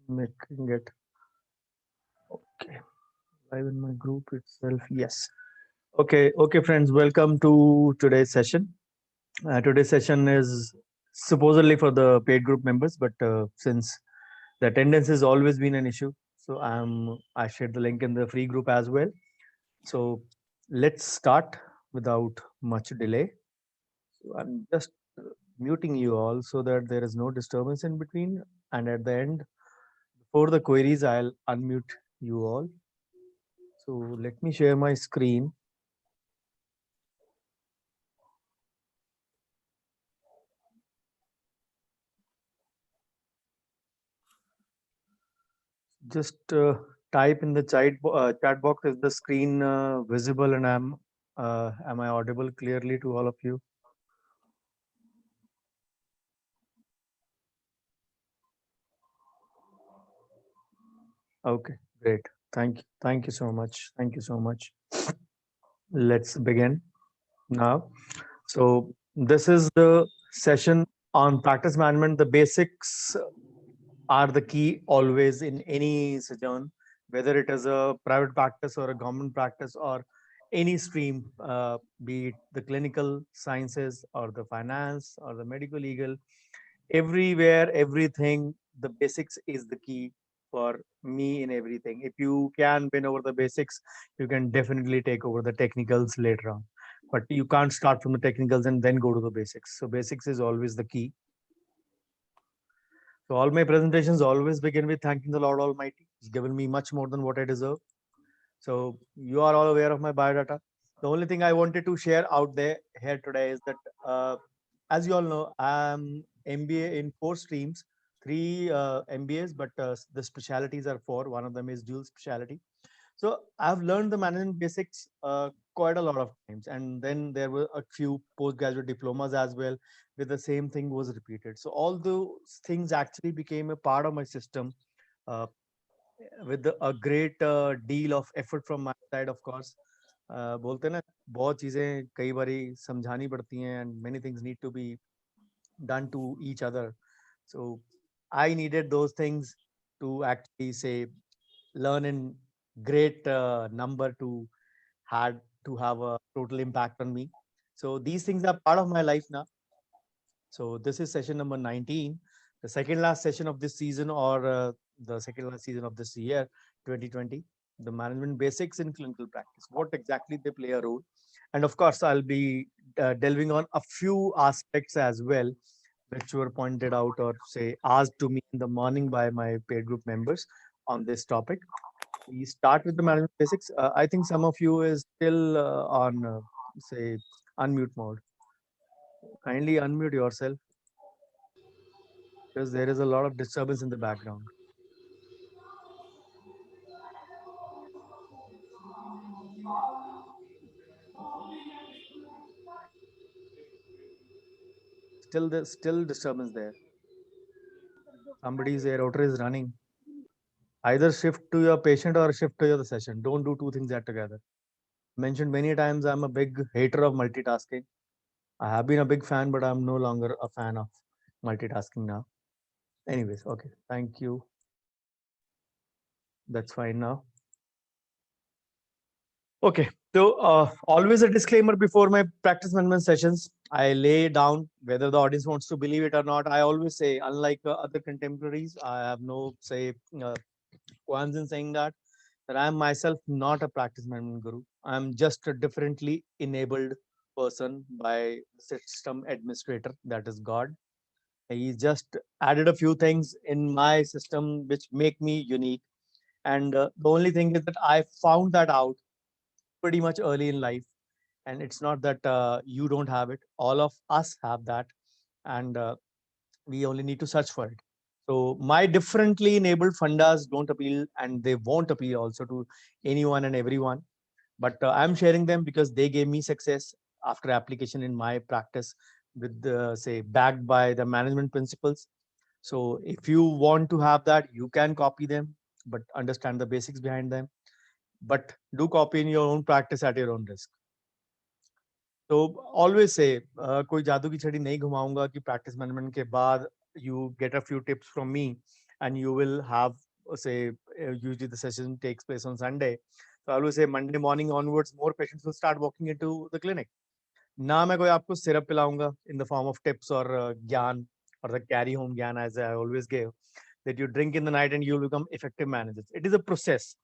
making it okay live in my group itself. Yes. Okay, friends, welcome to today's session. Today's session is supposedly for the paid group members, but since the attendance has always been an issue, so I shared the link in the free group as well. So let's start without much delay. So I'm just muting you all so that there is no disturbance in between. And at the end, for the queries, I'll unmute you all. So let me share my screen. Just type in the chat box, is the screen visible, and am I audible clearly to all of you? Okay, great. Thank you. Thank you so much. Thank you so much. Let's begin now. So this is the session on practice management. The basics are the key always in any sojourn, whether it is a private practice or a government practice or any stream, be it the clinical sciences or the finance or the medical legal. Everywhere, everything, the basics is the key for me in everything. If you can win over the basics, you can definitely take over the technicals later on. But you can't start from the technicals and then go to the basics. So basics is always the key. So all my presentations always begin with thanking the Lord Almighty. He's given me much more than what I deserve. So you are all aware of my biodata. The only thing I wanted to share out there here today is that, as you all know, I'm MBA in 4 streams, 3 MBAs, but the specialities are 4. One of them is dual specialty. So I've learned the management basics quite a lot of times, and then there were a few postgraduate diplomas as well, where the same thing was repeated. So all those things actually became a part of my system, uh, with a great deal of effort from my side, of course. बोलते हैं ना, बहुत चीजें कई बारी समझानी पड़ती हैं, and many things need to be done to each other. So I needed those things to actually say learn in great number to had to have a total impact on me. So these things are part of my life now. So this is session number 19, the second last session of this season, or the second last season of this year, 2020. The management basics in clinical practice, what exactly they play a role. And of course, I'll be delving on a few aspects as well, which were pointed out or say asked to me in the morning by my paid group members on this topic. We start with the management basics. I think some of you is still on, say, unmute mode. Kindly unmute yourself because there is a lot of disturbance in the background. Still disturbance there. Somebody's air router is running. Either shift to your patient or shift to your session. Don't do two things that together. Mentioned many times, I'm a big hater of multitasking. I have been a big fan, but I'm no longer a fan of multitasking now. Anyways, okay. Thank you. That's fine now. Okay. So always a disclaimer before my practice management sessions. I lay down whether the audience wants to believe it or not. I always say, unlike other contemporaries, I have no say qualms in saying that I am myself not a practice management guru. I am just a differently enabled person by system administrator, that is God. He just added a few things in my system which make me unique. And the only thing is that I found that out pretty much early in life. And it's not that you don't have it. All of us have that. And we only need to search for it. So my differently enabled fundas don't appeal, and they won't appeal also to anyone and everyone. But I'm sharing them because they gave me success after application in my practice with the, say, backed by the management principles. So if you want to have that, you can copy them, but understand the basics behind them. But do copy in your own practice at your own risk. तो always say कोई जादू की छड़ी नहीं घुमाऊंगा कि practice management के बाद you get a few tips from me and you will have, say, usually the session takes place on Sunday. So I always say Monday morning onwards, more patients will start walking into the clinic. ना मैं कोई आपको syrup पिलाऊंगा in the form of tips or ज्ञान or the carry home ज्ञान as I always give, that you drink in the night and you will become effective managers. It is a process.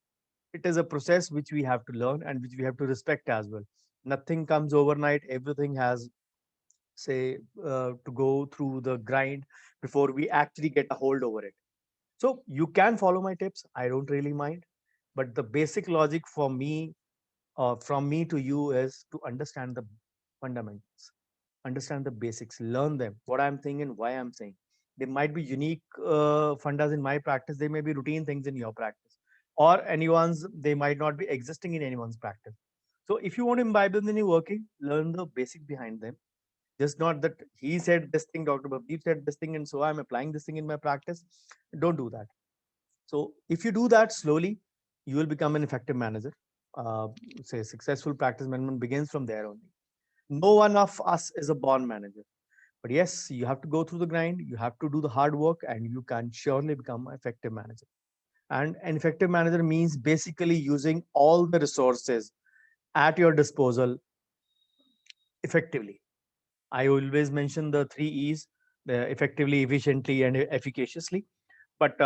It is a process which we have to learn and which we have to respect as well. Nothing comes overnight. Everything has, say, to go through the grind before we actually get a hold over it. So you can follow my tips. I don't really mind. But the basic logic for me, from me to you, is to understand the fundamentals, understand the basics, learn them, what I'm saying and why I'm saying. There might be unique fundas in my practice. They may be routine things in your practice, or anyone's. They might not be existing in anyone's practice. So if you want to imbibe them in your working, learn the basic behind them. Just not that he said this thing, Dr. Babdeep said this thing, and so I'm applying this thing in my practice. Don't do that. So if you do that slowly, you will become an effective manager. Uh, Say successful practice management begins from there only. No one of us is a born manager. But yes, you have to go through the grind, you have to do the hard work, and you can surely become an effective manager. And an effective manager means basically using all the resources at your disposal effectively. I always mention the three E's: effectively, efficiently, and efficaciously. But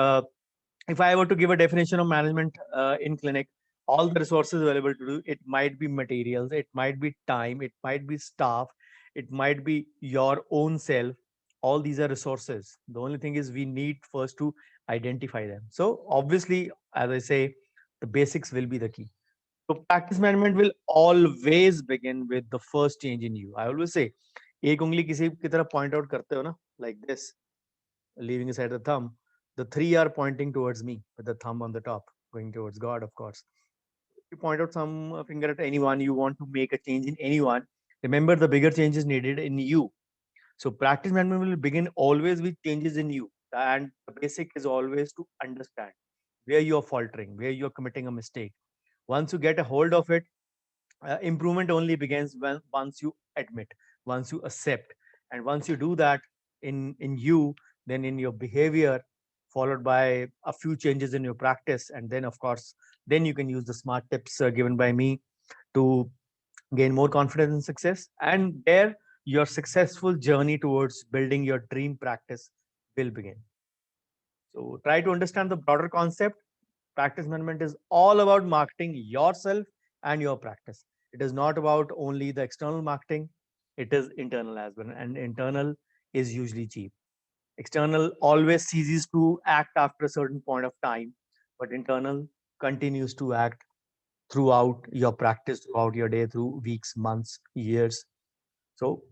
if I were to give a definition of management in clinic, all the resources available to do it might be materials, it might be time, it might be staff, it might be your own self. All these are resources. The only thing is we need first to identify them. So obviously, as I say, the basics will be the key. So practice management will always begin with the first change in you. I always say, एक उंगली किसी की तरफ point out करते हो ना, like this, leaving aside the thumb, the three are pointing towards me with the thumb on the top, going towards God, of course. If you point out some finger at anyone, you want to make a change in anyone, remember the bigger change is needed in you. So practice management will begin always with changes in you. And the basic is always to understand where you're faltering, where you're committing a mistake. Once you get a hold of it, improvement only begins when once you admit, once you accept, and once you do that in you, then in your behavior, followed by a few changes in your practice, and then of course, then you can use the smart tips given by me to gain more confidence and success. And there, your successful journey towards building your dream practice will begin. So try to understand the broader concept. Practice management is all about marketing yourself and your practice. It is not about only the external marketing, it is internal as well. And internal is usually cheap. External always ceases to act after a certain point of time, but internal continues to act throughout your practice, throughout your day, through weeks, months, years. So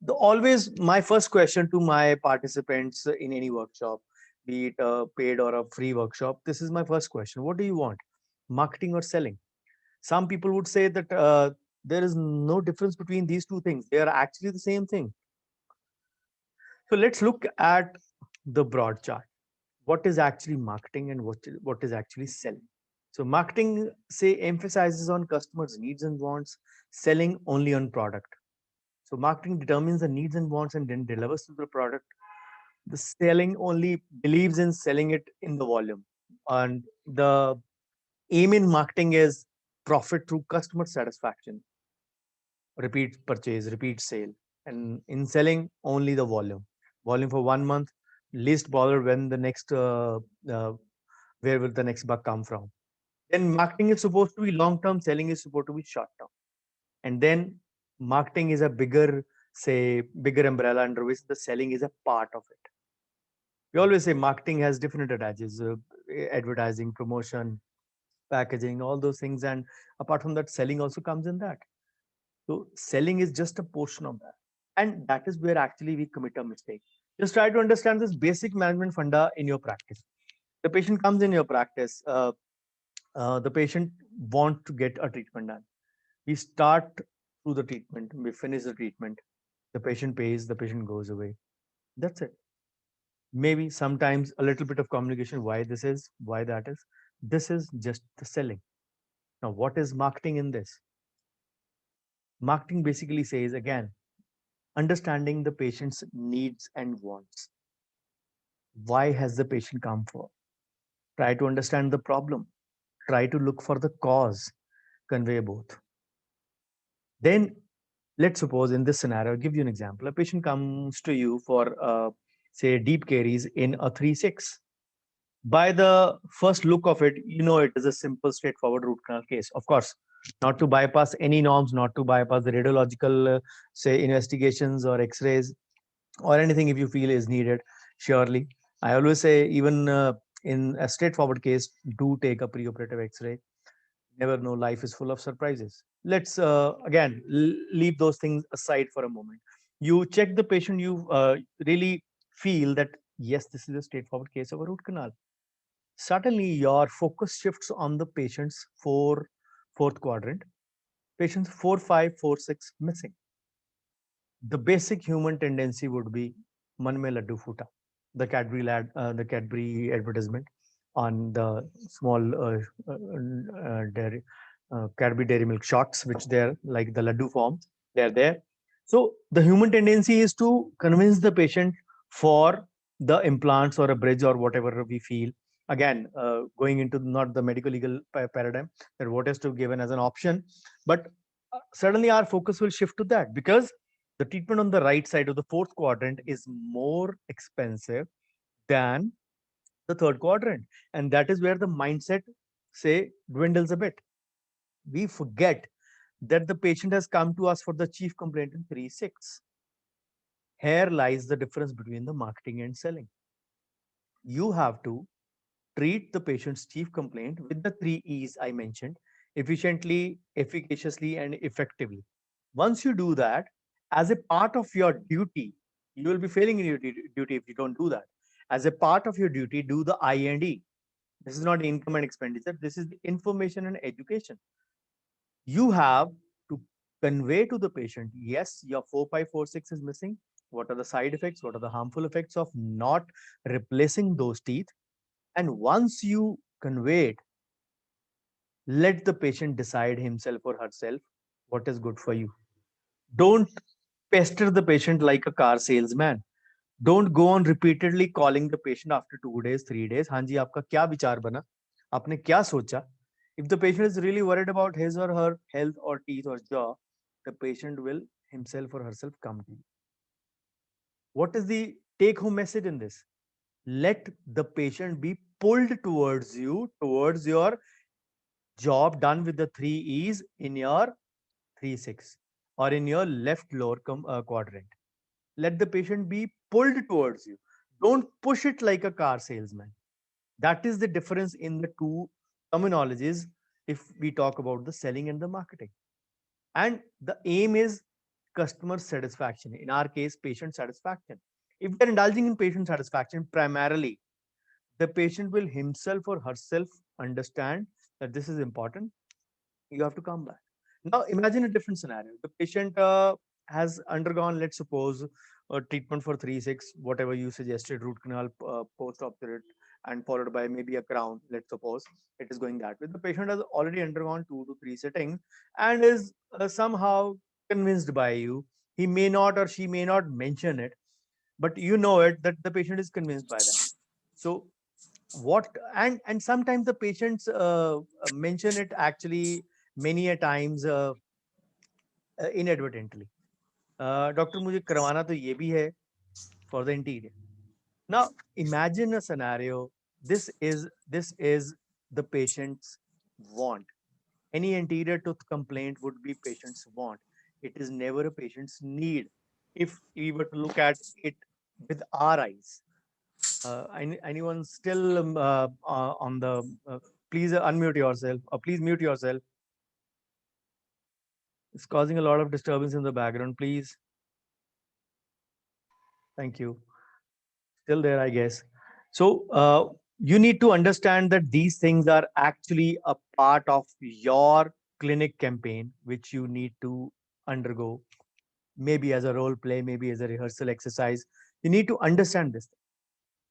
the always my first question to my participants in any workshop, be it a paid or a free workshop, this is my first question: what do you want, marketing or selling? Some people would say that there is no difference between these two things, they are actually the same thing. So let's look at the broad chart. What is actually marketing and what is actually selling? So marketing, say, emphasizes on customers needs and wants, selling only on product. So marketing determines the needs and wants and then delivers to the product. The selling only believes in selling it in the volume. And the aim in marketing is profit through customer satisfaction, repeat purchase, repeat sale. And in selling, only the volume. Volume for 1 month, least bother when the next, uh, where will the next buck come from. Then marketing is supposed to be long term, selling is supposed to be short term. And then marketing is a bigger, say, bigger umbrella under which the selling is a part of it. We always say marketing has different advantages, advertising, promotion, packaging, all those things. And apart from that, selling also comes in that. So selling is just a portion of that. And that is where actually we commit a mistake. Just try to understand this basic management funda in your practice. The patient comes in your practice. The patient want to get a treatment done. We start through the treatment, we finish the treatment, the patient pays, the patient goes away. That's it. Maybe sometimes a little bit of communication, why this is, why that is. This is just the selling. Now, what is marketing in this? Marketing basically says, again, understanding the patient's needs and wants. Why has the patient come for? Try to understand the problem. Try to look for the cause. Convey both. Then let's suppose in this scenario, I'll give you an example. A patient comes to you for, say, deep caries in a 3-6. By the first look of it, you know it is a simple, straightforward root canal case. Of course, not to bypass any norms, not to bypass the radiological, say, investigations or X-rays or anything if you feel is needed. Surely, I always say, even in a straightforward case, do take a preoperative X-ray. Never know, life is full of surprises. Let's again leave those things aside for a moment. You check the patient, you really feel that yes, this is a straightforward case of a root canal. Suddenly your focus shifts on the patient's fourth quadrant. Patients 4, 5, 4, 6 missing. The basic human tendency would be man mein laddu futa, the Cadbury advertisement on the small dairy, Cadbury Dairy Milk shots, which they're like the laddu form. They're there. So the human tendency is to convince the patient for the implants or a bridge or whatever we feel. Again, going into not the medical legal paradigm, that what is to given as an option, but suddenly our focus will shift to that because the treatment on the right side of the fourth quadrant is more expensive than the third quadrant. And that is where the mindset, say, dwindles a bit. We forget that the patient has come to us for the chief complaint in 3-6. Here lies the difference between the marketing and selling. You have to treat the patient's chief complaint with the 3 E's I mentioned: efficiently, efficaciously, and effectively. Once you do that, as a part of your duty, you will be failing in your duty if you don't do that. As a part of your duty, do the I&E. This is not income and expenditure. This is the information and education. You have to convey to the patient, yes, your 4546 is missing. What are the side effects? What are the harmful effects of not replacing those teeth? And once you convey it, let the patient decide himself or herself what is good for you. Don't pester the patient like a car salesman. Don't go on repeatedly calling the patient after 2 days, 3 days. हाँ जी, आपका क्या विचार बना? आपने क्या सोचा? If the patient is really worried about his or her health or teeth or jaw, the patient will himself or herself come to you. What is the take home message in this? Let the patient be pulled towards you, towards your job done with the 3 E's in your 3-6 or in your left lower quadrant. Let the patient be pulled towards you. Don't push it like a car salesman. That is the difference in the two terminologies if we talk about the selling and the marketing. And the aim is customer satisfaction. In our case, patient satisfaction. If they're indulging in patient satisfaction primarily, the patient will himself or herself understand that this is important. You have to come back. Now, imagine a different scenario. The patient has undergone, let's suppose, a treatment for 3-6, whatever you suggested, root canal, post-operative, and followed by maybe a crown. Let's suppose it is going that way. The patient has already undergone 2 to 3 sittings and is somehow convinced by you. He may not or she may not mention it, but you know it that the patient is convinced by that. So what, and sometimes the patients mention it actually many a times inadvertently. Doctor, मुझे करवाना तो ये भी है for the interior. Now imagine a scenario. This is the patient's want. Any anterior tooth complaint would be patient's want. It is never a patient's need. If we were to look at it with our eyes, anyone still on the? Please unmute yourself, or please mute yourself. It's causing a lot of disturbance in the background. Please, thank you. Still there, I guess. So you need to understand that these things are actually a part of your clinic campaign, which you need to undergo. Maybe as a role play, maybe as a rehearsal exercise. You need to understand this.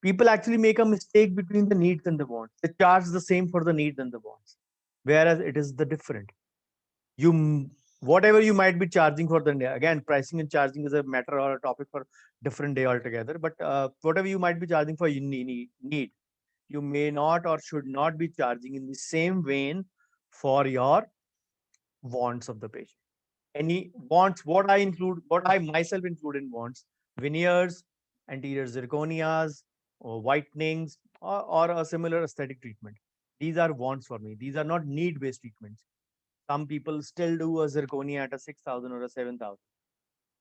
People actually make a mistake between the needs and the wants. They charge the same for the needs and the wants, whereas it is the different. You whatever you might be charging for the day. Again, pricing and charging is a matter or a topic for different day altogether. But whatever you might be charging for, you need, you may not or should not be charging in the same vein for your wants of the patient. Any wants, what I include, what I myself include in wants: veneers, anterior zirconias, or whitenings, or a similar aesthetic treatment. These are wants for me. These are not need-based treatments. Some people still do a zirconia at a 6,000 or a 7,000.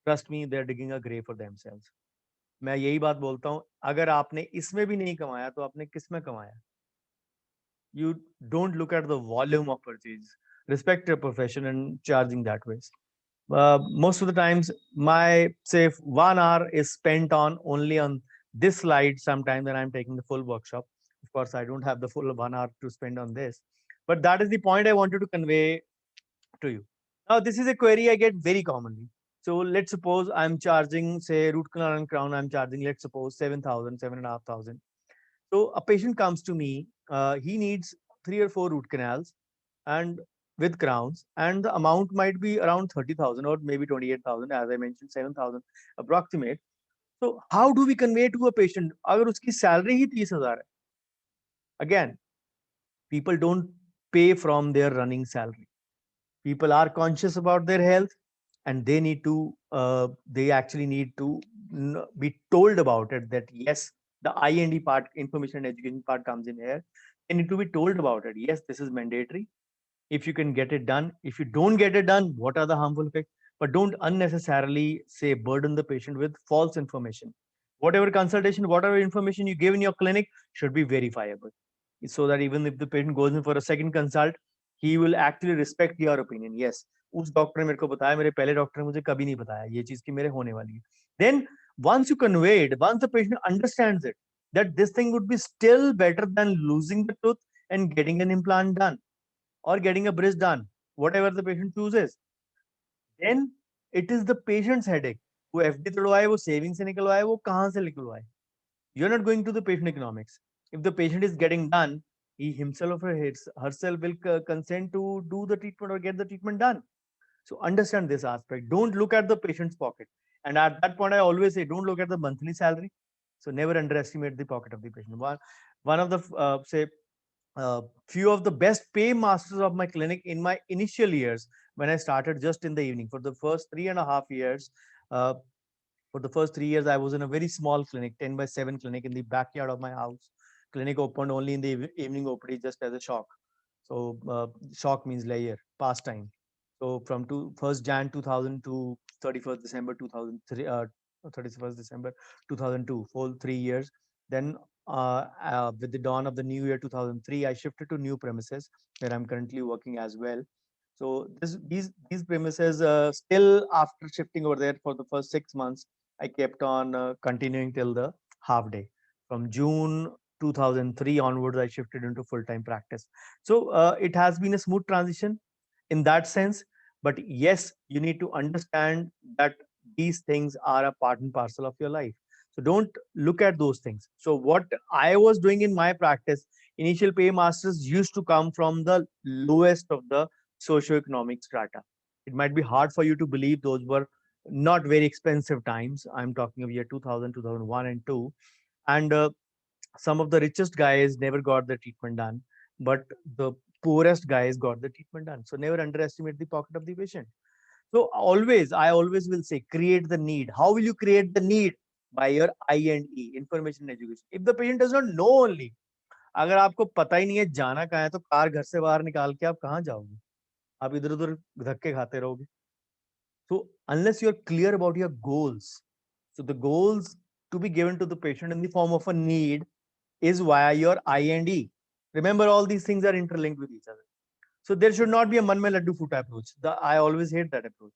Trust me, they're digging a grave for themselves. मैं यही बात बोलता हूँ, अगर आपने इसमें भी नहीं कमाया तो आपने किस में कमाया? You don't look at the volume of purchase. Respect your profession and charging that way. Most of the times, my say 1 hour is spent on only on this slide. Sometimes when I'm taking the full workshop, of course, I don't have the full 1 hour to spend on this. But that is the point I wanted to convey to you. Now, this is a query I get very commonly. So let's suppose I'm charging, say, root canal and crown. I'm charging, let's suppose, 7,000, 7,500. So a patient comes to me. He needs 3 or 4 root canals and with crowns, and the amount might be around 30,000 or maybe 28,000, as I mentioned, 7,000 approximate. So how do we convey to a patient? अगर उसकी salary ही 30,000 है, again, people don't pay from their running salary. People are conscious about their health, and they need to, they actually need to be told about it, that yes, the IND part, information and education part, comes in here. They need to be told about it. Yes, this is mandatory. If you can get it done, if you don't get it done, what are the harmful effects? But don't unnecessarily say burden the patient with false information. Whatever consultation, whatever information you give in your clinic should be verifiable, so that even if the patient goes in for a second consult, he will actually respect your opinion. Yes, उस doctor ने मेरे को बताया, मेरे पहले doctor ने मुझे कभी नहीं बताया ये चीज की मेरे होने वाली है. Then once you convey it, once the patient understands it, that this thing would be still better than losing the tooth and getting an implant done or getting a bridge done, whatever the patient chooses, then it is the patient's headache. वो FD तोड़वाए, वो saving से निकलवाए, वो कहाँ से निकलवाए? You're not going to the patient economics. If the patient is getting done, he himself or herself will consent to do the treatment or get the treatment done. So understand this aspect. Don't look at the patient's pocket. And at that point, I always say, don't look at the monthly salary. So never underestimate the pocket of the patient. One of the say few of the best pay masters of my clinic in my initial years, when I started just in the evening for the first 3.5 years. For the first 3 years, I was in a very small clinic, 10 by 7 clinic in the backyard of my house. Clinic opened only in the evening OPD just as a shock. So shock means layer, pastime. So from 1st Jan 2000 to 31st December 2003, 31st December 2002, full 3 years. Then with the dawn of the new year 2003, I shifted to new premises where I'm currently working as well. So these premises, still after shifting over there for the first 6 months, I kept on continuing till the half day. From June 2003 onwards, I shifted into full-time practice. So it has been a smooth transition in that sense. But yes, you need to understand that these things are a part and parcel of your life. So don't look at those things. So what I was doing in my practice, initial pay masters used to come from the lowest of the socioeconomic strata. It might be hard for you to believe those were not very expensive times. I'm talking of year 2000, 2001 and 2. And some of the richest guys never got the treatment done, but the poorest guys got the treatment done. So never underestimate the pocket of the patient. So always, I always will say, create the need. How will you create the need? By your I&E, information and education. If the patient does not know only, अगर आपको पता ही नहीं है जाना कहाँ है, तो car घर से बाहर निकाल के आप कहाँ जाओगे? आप इधर उधर धक्के खाते रहोगे. So unless you're clear about your goals, so the goals to be given to the patient in the form of a need is via your I&E. Remember, all these things are interlinked with each other. So there should not be a man mein laddu futa approach. I always hate that approach.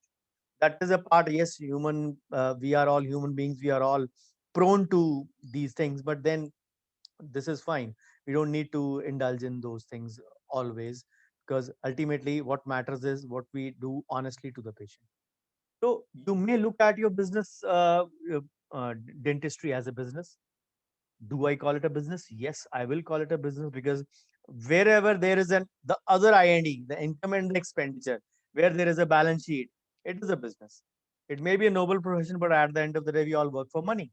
That is a part. Yes, human. We are all human beings. We are all prone to these things. But then this is fine. We don't need to indulge in those things always, because ultimately what matters is what we do honestly to the patient. So you may look at your business, dentistry, as a business. Do I call it a business? Yes, I will call it a business, because wherever there is the other IND, the income and the expenditure, Where there is a balance sheet, it is a business. It may be a noble profession, but at the end of the day, we all work for money.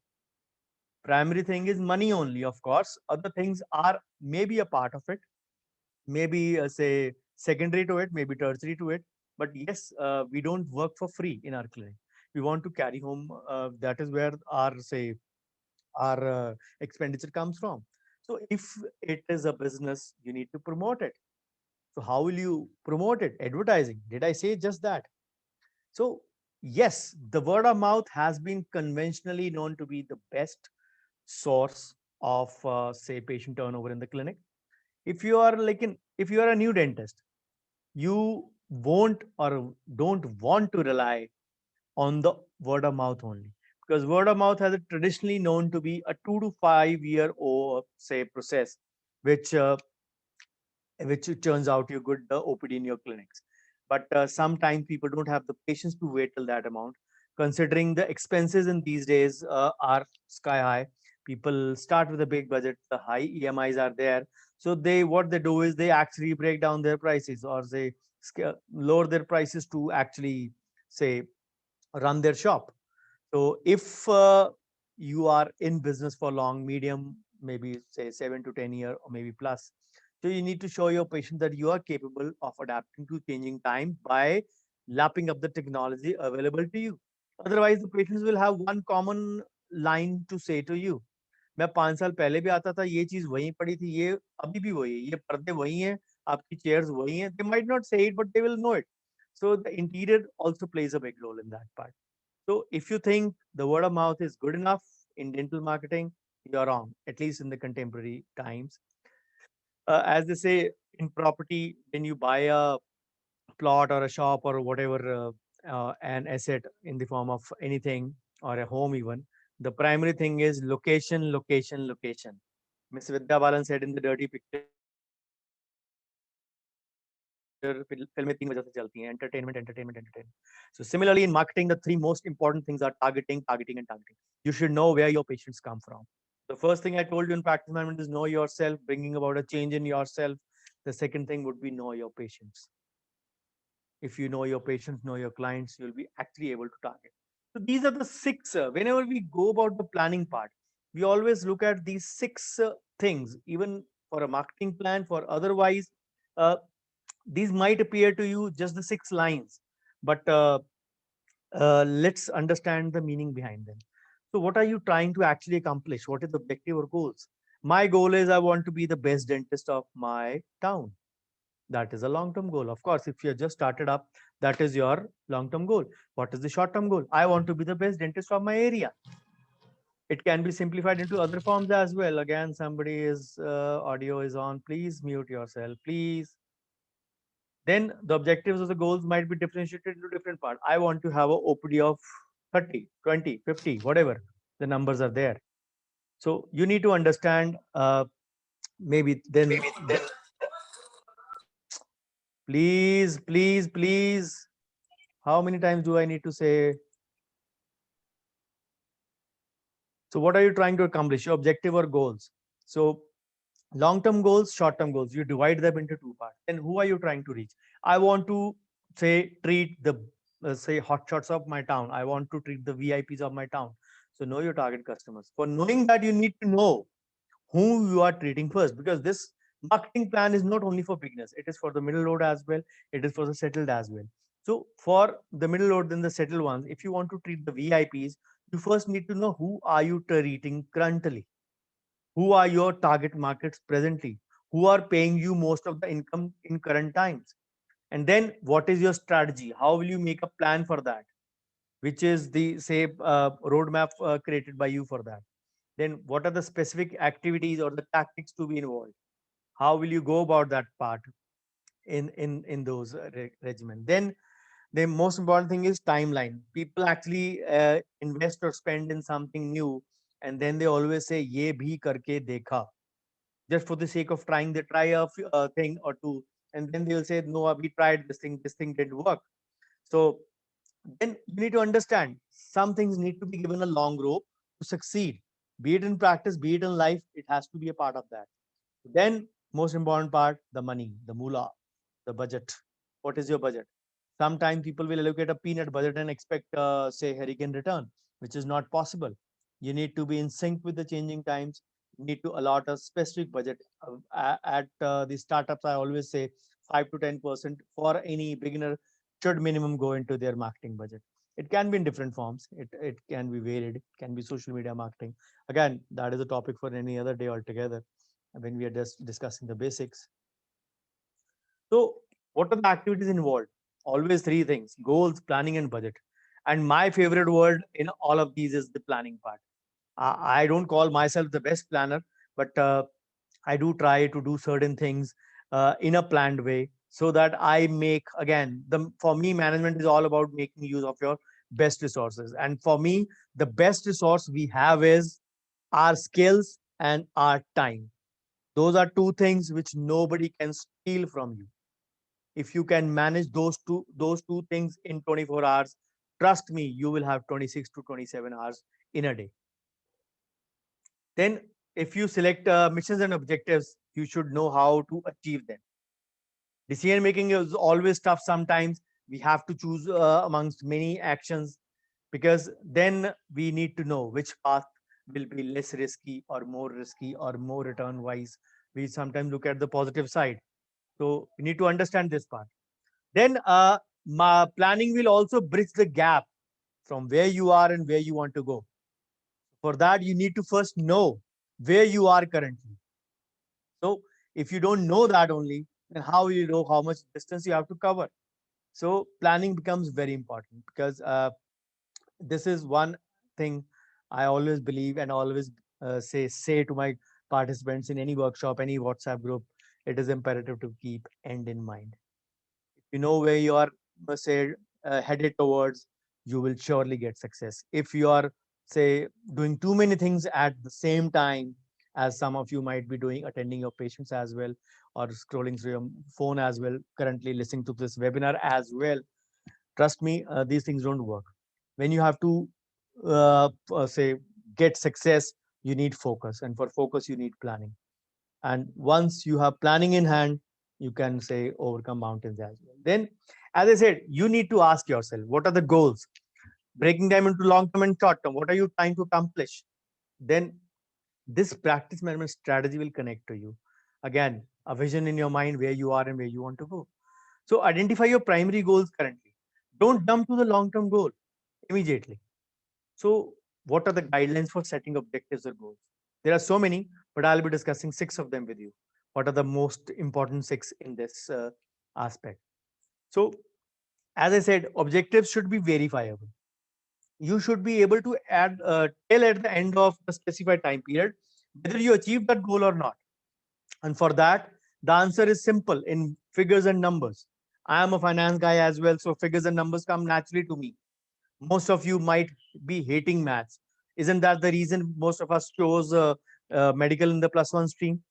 Primary thing is money only, of course. Other things are maybe a part of it, maybe say secondary to it, maybe tertiary to it. But yes, we don't work for free in our clinic. We want to carry home. That is where our say our expenditure comes from. So if it is a business, you need to promote it. So how will you promote it? Advertising. Did I say just that? So yes, the word of mouth has been conventionally known to be the best source of say patient turnover in the clinic. If you are if you are a new dentist, you won't or don't want to rely on the word of mouth only, because word of mouth has a traditionally known to be a 2 to 5 year old say process, which which it turns out you good OPD in your clinics. But sometimes people don't have the patience to wait till that amount. Considering the expenses in these days are sky high, people start with a big budget. The high EMIs are there, so they what they do is they actually break down their prices, or they lower their prices to actually say run their shop. So if you are in business for long, medium, maybe say 7 to 10 year or maybe plus, so you need to show your patient that you are capable of adapting to changing time by lapping up the technology available to you. Otherwise, the patients will have one common line to say to you. मैं 5 साल पहले भी आता था, ये चीज वहीं पड़ी थी, ये अभी भी वही है, ये पर्दे वही हैं, आपकी चेयर्स वही हैं. They might not say it, but they will know it. So the interior also plays a big role in that part. So if you think the word of mouth is good enough in dental marketing, you're wrong, at least in the contemporary times. As they say in property, when you buy a plot or a shop or whatever, an asset in the form of anything or a home even, the primary thing is location, location, location. Miss Vidya Balan said in the Dirty Picture, फिल्में 3 वजह से चलती हैं, entertainment, entertainment, entertainment. So similarly in marketing, the three most important things are targeting, targeting, and targeting. You should know where your patients come from. The first thing I told you in practice management is know yourself, bringing about a change in yourself. The second thing would be know your patients. If you know your patients, know your clients, you'll be actually able to target. So these are the six. Whenever we go about the planning part, we always look at these six things, even for a marketing plan, for otherwise. Uh, these might appear to you just the 6 lines, but let's understand the meaning behind them. So, what are you trying to actually accomplish? What is the objective or goals? My goal is I want to be the best dentist of my town. That is a long term goal. Of course, if you just started up, that is your long term goal. What is the short term goal? I want to be the best dentist of my area. It can be simplified into other forms as well. Again, somebody is audio is on. Please mute yourself, please. Then the objectives of the goals might be differentiated into different parts. I want to have a OPD of 30, 20, 50, whatever the numbers are there. So you need to understand maybe then please, please, please. How many times do I need to say? So what are you trying to accomplish? Your objective or goals? So long-term goals, short-term goals, you divide them into two parts. And who are you trying to reach? I want to say treat the say hotshots of my town. I want to treat the VIPs of my town. So know your target customers. For knowing that, you need to know who you are treating first, because this marketing plan is not only for beginners, it is for the middle load as well, it is for the settled as well. So for the middle load, then the settled ones, if you want to treat the VIPs, you first need to know who are you treating currently, who are your target markets presently, who are paying you most of the income in current times, and then what is your strategy, how will you make a plan for that, which is the say roadmap created by you for that. Then what are the specific activities or the tactics to be involved, how will you go about that part in those regimen. Then the most important thing is timeline. People actually invest or spend in something new, and then they always say ye bhi karke dekha, just for the sake of trying. They try a thing or two, and then they'll say no, we tried this thing didn't work. So then you need to understand some things need to be given a long rope to succeed, be it in practice, be it in life. It has to be a part of that. Then most important part, the money, the moolah, the budget. What is your budget? Sometimes people will allocate a peanut budget and expect, say, hurricane return, which is not possible. You need to be in sync with the changing times. You need to allot a specific budget. At the startups, I always say 5 to 10% for any beginner should minimum go into their marketing budget. It can be in different forms. It can be varied. It can be social media marketing. Again, that is a topic for any other day altogether when we are just discussing the basics. So, what are the activities involved? Always three things: goals, planning, and budget. And my favorite word in all of these is the planning part. I don't call myself the best planner, but I do try to do certain things in a planned way so that I make, again, for me, management is all about making use of your best resources. And for me, the best resource we have is our skills and our time. Those are two things which nobody can steal from you. If you can manage those two things in 24 hours, trust me, you will have 26 to 27 hours in a day. Then if you select missions and objectives, you should know how to achieve them. Decision making is always tough. Sometimes we have to choose amongst many actions, because then we need to know which path will be less risky or more return wise. We sometimes look at the positive side, so we need to understand this part. Then my planning will also bridge the gap from where you are and where you want to go. For that, you need to first know where you are currently. So if you don't know that only, then how will you know how much distance you have to cover? So planning becomes very important, because this is one thing I always believe and always say to my participants in any workshop, any WhatsApp group. It is imperative to keep end in mind. You know where you are, say, headed towards, you will surely get success. If you are, say, doing too many things at the same time, as some of you might be doing, attending your patients as well, or scrolling through your phone as well, currently listening to this webinar as well, trust me, these things don't work. When you have to say, get success, you need focus, and for focus you need planning. And once you have planning in hand, you can, say, overcome mountains as well. Then, as I said, you need to ask yourself, what are the goals? Breaking them into long term and short term, what are you trying to accomplish? Then this practice management strategy will connect to you. Again, a vision in your mind where you are and where you want to go. So identify your primary goals currently. Don't jump to the long term goal immediately. So, what are the guidelines for setting objectives or goals? There are so many, but I'll be discussing six of them with you. What are the most important six in this aspect? So, as I said, objectives should be verifiable. You should be able to tell at the end of the specified time period whether you achieved that goal or not. And for that, the answer is simple in figures and numbers. I am a finance guy as well, so figures and numbers come naturally to me. Most of you might be hating maths. Isn't that the reason most of us chose medical in the plus one stream?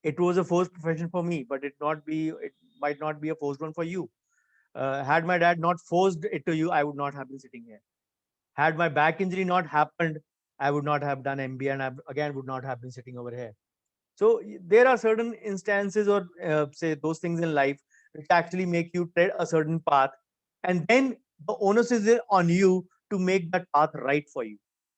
It was a forced profession for me, but it might not be a forced one for you. Had my dad not forced it to you, I would not have been sitting here. Had my back injury not happened, I would not have done MBA, and I again would not have been sitting over here. So there are certain instances, or say, those things in life which actually make you tread a certain path, and then the onus is on you to make that path right for you.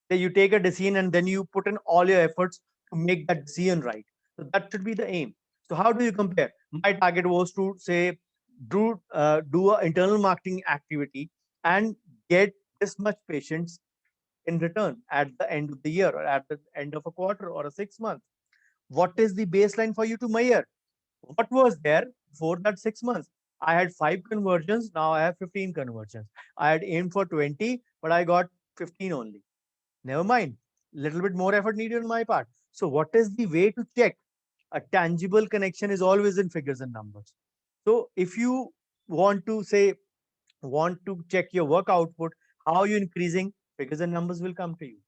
So you take a decision and then you put in all your efforts to make that decision right. So that should be the aim. So how do you compare? My target was to, say, do a internal marketing activity and get this much patients in return at the end of the year, or at the end of a quarter or a 6 month. What is the baseline for you to measure? What was there before that 6 months? I had 5 conversions, now I have 15 conversions. I had aimed for 20, but I got 15 only. Never mind, little bit more effort needed on my part. So what is the way to check? A tangible connection is always in figures and numbers. So if you want to, say, want to check your work output, how are you increasing, figures and numbers will come to you.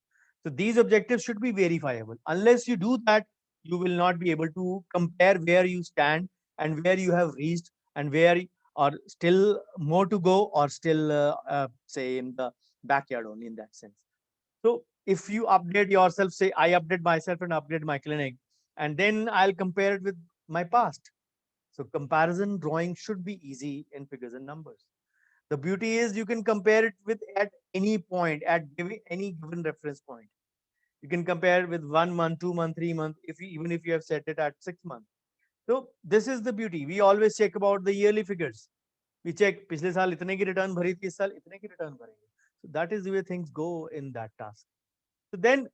So these objectives should be verifiable. Unless you do that, you will not be able to compare where you stand and where you have reached, and where are still more to go, or still say, in the backyard only, in that sense. So if you update yourself, say, I update myself and update my clinic, and then I'll compare it with my past. So comparison drawing should be easy in figures and numbers. The beauty is you can compare it with at any point, at any given reference point. You can compare with 1 month, 2 month, 3 month, if you, even if you have set it at 6 months. So this is the beauty. We always check about the yearly figures. We check पिछले साल इतने की return भरी थी, इस साल इतने की return भरेंगे. So that is the way things go in that task. So then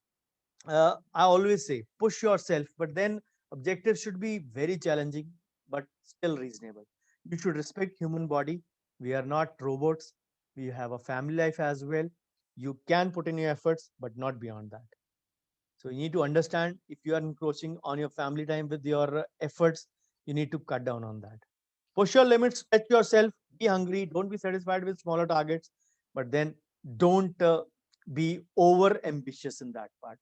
I always say push yourself, but then objectives should be very challenging, but still reasonable. You should respect human body. We are not robots. We have a family life as well. You can put in your efforts, but not beyond that. So you need to understand if you are encroaching on your family time with your efforts, you need to cut down on that. Push your limits, stretch yourself, be hungry, don't be satisfied with smaller targets, but then don't be over ambitious in that part.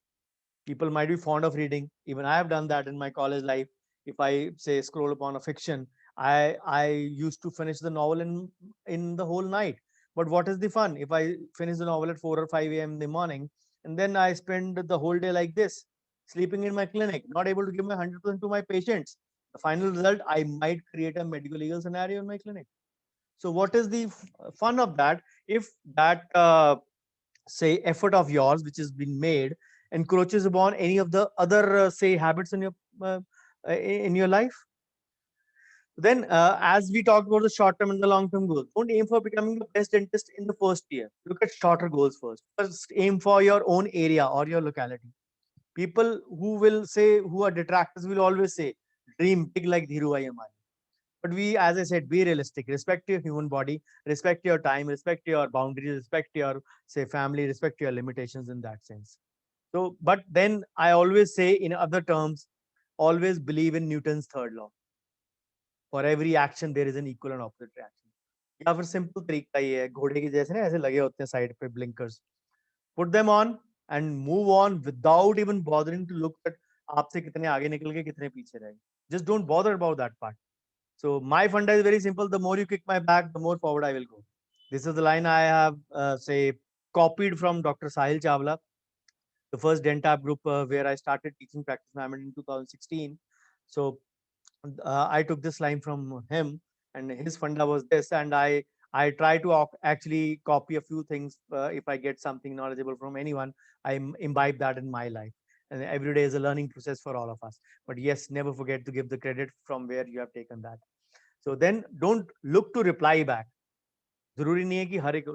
People might be fond of reading. Even I have done that in my college life. If I say scroll upon a fiction, I used to finish the novel in the whole night. But what is the fun if I finish the novel at 4 or 5 a.m. in the morning, and then I spend the whole day like this, sleeping in my clinic, not able to give my 100% to my patients. The final result, I might create a medical legal scenario in my clinic. So what is the fun of that if that say effort of yours which has been made encroaches upon any of the other say habits uh, in your life? Then as we talked about the short term and the long term goals, don't aim for becoming the best dentist in the first year. Look at shorter goals first aim for your own area or your locality. People who will say, who are detractors, will always say dream big like Dhiru Ambani. But we, as I said, be realistic. Respect your human body, respect your time, respect your boundaries, respect your say family, respect your limitations in that sense. So, but then I always say in other terms, always believe in Newton's third law. For every action, there is an equal and opposite reaction. या फिर simple तरीका ये है, घोड़े की जैसे ना ऐसे लगे होते हैं साइड पे blinkers. Put them on and move on without even bothering to look at आपसे कितने आगे निकल के कितने पीछे रहे. Just don't bother about that part. So my funda is very simple. The more you kick my back, the more forward I will go. This is the line I have say copied from Dr. Sahil Chawla, the first Dentab group where I started teaching practice management in 2016. So I took this line from him, and his funda was this, and I try to actually copy a few things. If I get something knowledgeable from anyone, I imbibe that in my life. And every day is a learning process for all of us. But yes, never forget to give the credit from where you have taken that. So then don't look to reply back. जरूरी नहीं है कि हर एक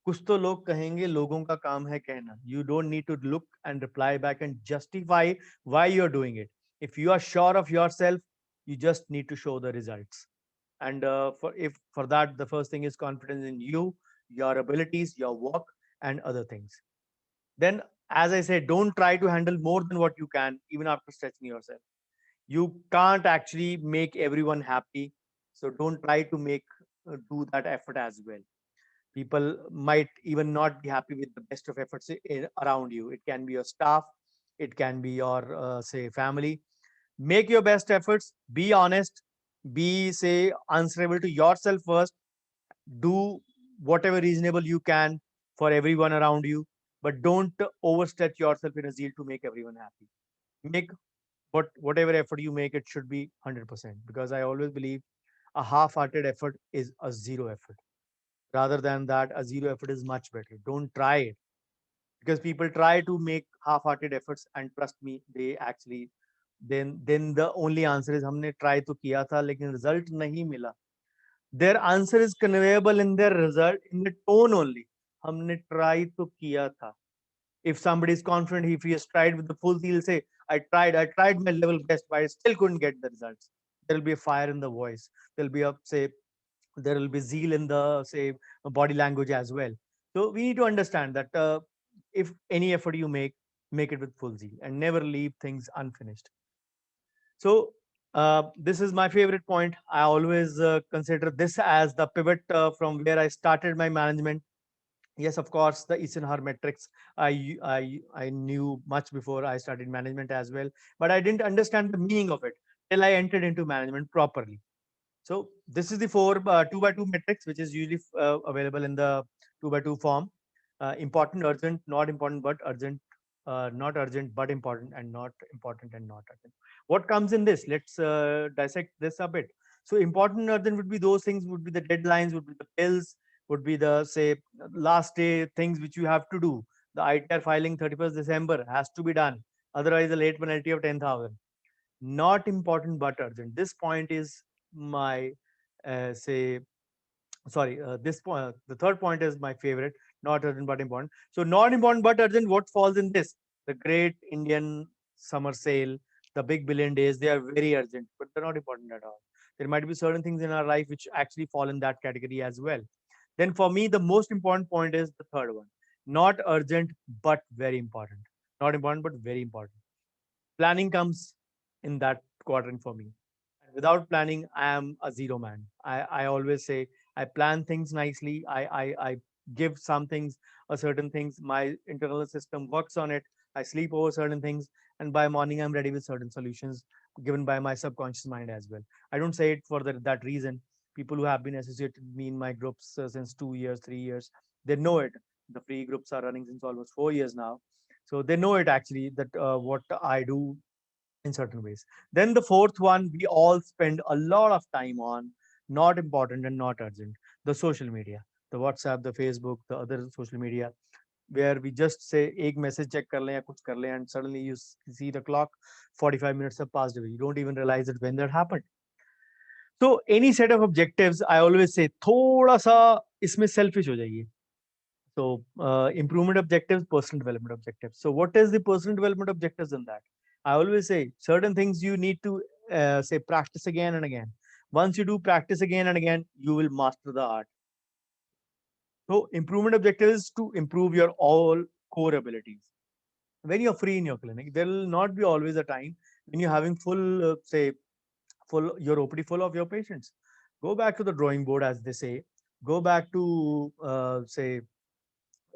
कुछ तो लोग कहेंगे लोगों का काम है कहना. You don't need to look and reply back and justify why you're doing it. If you are sure of yourself, you just need to show the results. And for that, the first thing is confidence in you, your abilities, your work, and other things. Then, as I said, don't try to handle more than what you can, even after stretching yourself. You can't actually make everyone happy, so don't try to make do that effort as well. People might even not be happy with the best of efforts around you. It can be your staff, it can be your say family. Make your best efforts, be honest, be say answerable to yourself first. Do whatever reasonable you can for everyone around you, but don't overstretch yourself in a zeal to make everyone happy. Make whatever effort you make, it should be 100%, because I always believe a half-hearted effort is a zero effort. Rather than that, a zero effort is much better. Don't try it, because people try to make half-hearted efforts, and trust me, they actually then the only answer is हमने try तो किया था लेकिन result नहीं मिला. Their answer is conveyable in their result, in the tone only. हमने try तो किया था. If somebody is confident, if he has tried with the full zeal, say, I tried my level best, but I still couldn't get the results. There will be a fire in the voice. There'll be a say, there will be zeal in the say body language as well. So we need to understand that if any effort you make it with full zeal and never leave things unfinished. So this is my favorite point. I always consider this as the pivot from where I started my management. Yes, of course, the Eisenhower metrics I knew much before I started management as well, but I didn't understand the meaning of it till I entered into management properly. So this is the four 2x2 matrix, which is usually available in the 2x2 form. Important, urgent, not important, but urgent, not urgent, but important, and not important and not urgent. What comes in this? Let's dissect this a bit. So important and urgent would be those things, would be the deadlines, would be the bills, would be the say last day things which you have to do. The ITR filing 31st December has to be done. Otherwise, a late penalty of 10,000. Not important but urgent. This point is my say sorry. This point, the third point is my favorite. Not urgent but important. So not important but urgent. What falls in this? The Great Indian Summer Sale, the big billion days. They are very urgent, but they're not important at all. There might be certain things in our life which actually fall in that category as well. Then for me, the most important point is the third one. Not urgent, but very important. Not important, but very important. Planning comes in that quadrant for me. Without planning, I am a zero man. I always say I plan things nicely. I give some things, certain things. My internal system works on it. I sleep over certain things. And by morning, I'm ready with certain solutions given by my subconscious mind as well. I don't say it for that reason. People who have been associated with me in my groups since 2 years, 3 years, they know it. The free groups are running since almost 4 years now. So they know it actually that what I do in certain ways. Then the fourth one we all spend a lot of time on, not important and not urgent, the social media, the WhatsApp, the Facebook, the other social media, where we just say एक message check कर लें या कुछ कर लें and suddenly you see the clock, 45 minutes have passed away. You don't even realize it when that happened. So any set of objectives, I always say थोड़ा सा इसमें selfish हो जाइए. So improvement objectives, personal development objectives. So what is the personal development objectives in that? I always say certain things you need to say practice again and again. Once you do practice again and again, you will master the art. So improvement objective is to improve your all core abilities. When you're free in your clinic, there will not be always a time when you're having full, say, full your OPD full of your patients. Go back to the drawing board, as they say. Go back to say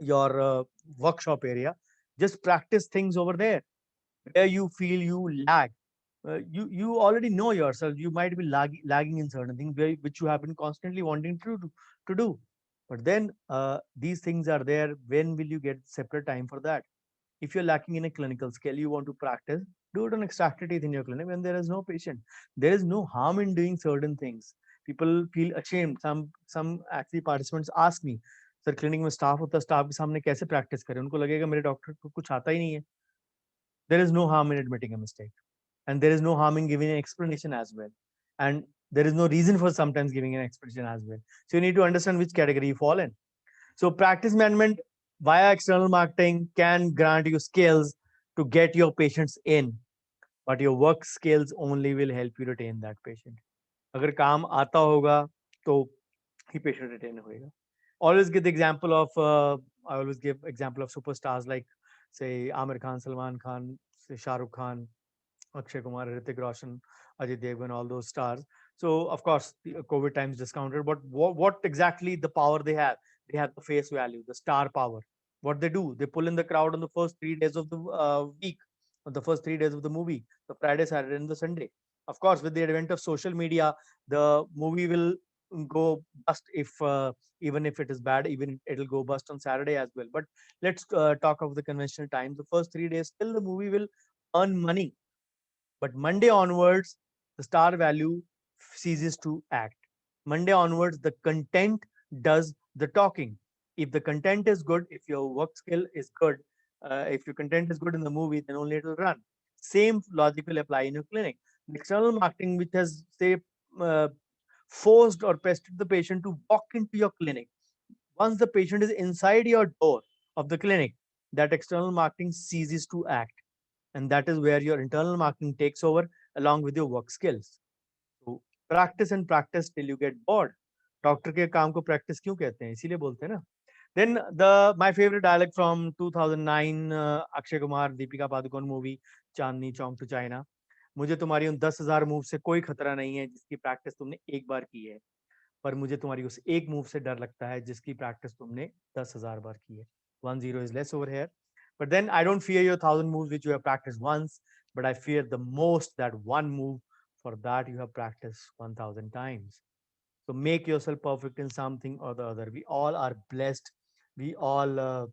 your workshop area. Just practice things over there where you feel you lag. You already know yourself. You might be lagging in certain things which you have been constantly wanting to do. But then these things are there. When will you get separate time for that? If you're lacking in a clinical skill, you want to practice, do it on extracted teeth in your clinic when there is no patient. There is no harm in doing certain things. People feel ashamed. Some actually participants ask me, sir clinic में staff होता है, staff के सामने कैसे practice करें? उनको लगेगा मेरे डॉक्टर को कुछ आता ही नहीं है. There is no harm in admitting a mistake, and there is no harm in giving an explanation as well. And there is no reason for sometimes giving an explanation as well. So you need to understand which category you fall in. So practice management via external marketing can grant you skills to get your patients in, but your work skills only will help you retain that patient. अगर काम आता होगा तो ही patient retain होएगा. Always give the example of I always give example of superstars like say Amir Khan, Salman Khan, say Shah Rukh Khan, Akshay Kumar, Hrithik Roshan, Ajay Devgan, all those stars. So of course, the COVID times discounted, but what exactly the power they have? They have the face value, the star power. What they do? They pull in the crowd on the first 3 days of the week, on the first 3 days of the movie, the Friday, Saturday, and the Sunday. Of course, with the advent of social media, the movie will go bust if even if it is bad, even it'll go bust on Saturday as well. But let's talk of the conventional times. The first 3 days, still the movie will earn money, but Monday onwards, the star value ceases to act. Monday onwards, the content does the talking. If the content is good, if your work skill is good, if your content is good in the movie, then only it will run. Same logic will apply in your clinic. External marketing, which has, say, uh, forced or pestered the patient to walk into your clinic. Once the patient is inside your door of the clinic, that external marketing ceases to act, and that is where your internal marketing takes over along with your work skills. So practice and practice till you get bored. Doctor के काम को practice क्यों कहते हैं? इसीलिए बोलते हैं ना. Then my favorite dialogue from 2009 Akshay Kumar Deepika Padukone movie Chandni Chowk to China. मुझे तुम्हारी उन 10,000 मूव से कोई खतरा नहीं है जिसकी प्रैक्टिस तुमने एक बार की है, पर मुझे तुम्हारी उस एक मूव से डर लगता है जिसकी प्रैक्टिस तुमने 10,000 बार की है. 1-0 is less over here. But then I don't fear your 1,000 moves which you have practiced once, but I fear the most that one move for that you have practiced 1,000 times. So make yourself perfect in something or the other. We all are blessed. We all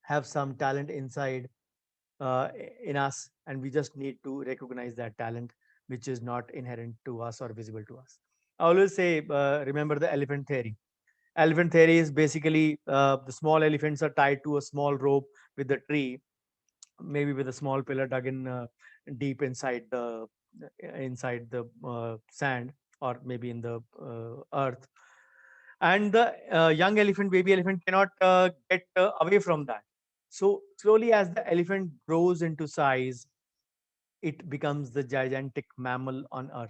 have some talent inside uh, in us, and we just need to recognize that talent, which is not inherent to us or visible to us. I always say, remember the elephant theory. Elephant theory is basically the small elephants are tied to a small rope with the tree, maybe with a small pillar dug in deep inside the sand, or maybe in the earth. And the young elephant, baby elephant, cannot get away from that. So slowly, as the elephant grows into size, it becomes the gigantic mammal on earth.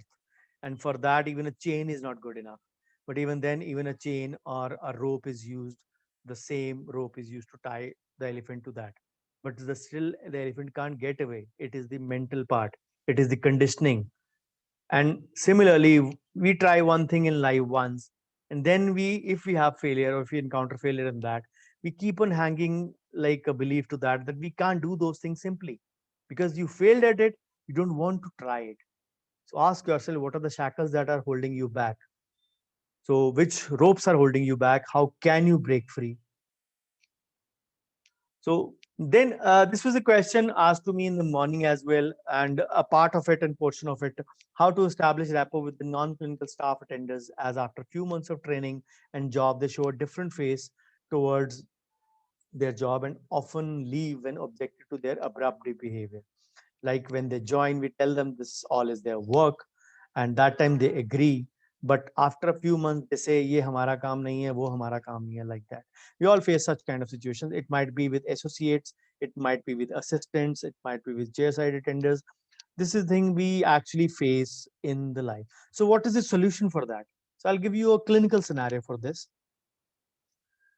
And for that, even a chain is not good enough. But even then, even a chain or a rope is used. The same rope is used to tie the elephant to that. But still, the elephant can't get away. It is the mental part. It is the conditioning. And similarly, we try one thing in life once, and then if we have failure, or if we encounter failure in that, we keep on hanging like a belief to that we can't do those things simply because you failed at it. You don't want to try it. So ask yourself, what are the shackles that are holding you back? So which ropes are holding you back? How can you break free? So then this was a question asked to me in the morning as well, and a part of it and portion of it, how to establish rapport with the non-clinical staff attenders, as after a few months of training and job, they show a different face towards their job and often leave when objected to their abrupt behavior. Like when they join, we tell them this all is their work, and that time they agree. But after a few months, they say, "ये हमारा काम नहीं है, वो हमारा काम नहीं है," like that. We all face such kind of situations. It might be with associates, it might be with assistants, it might be with chair-side attenders. This is the thing we actually face in the life. So, what is the solution for that? So, I'll give you a clinical scenario for this.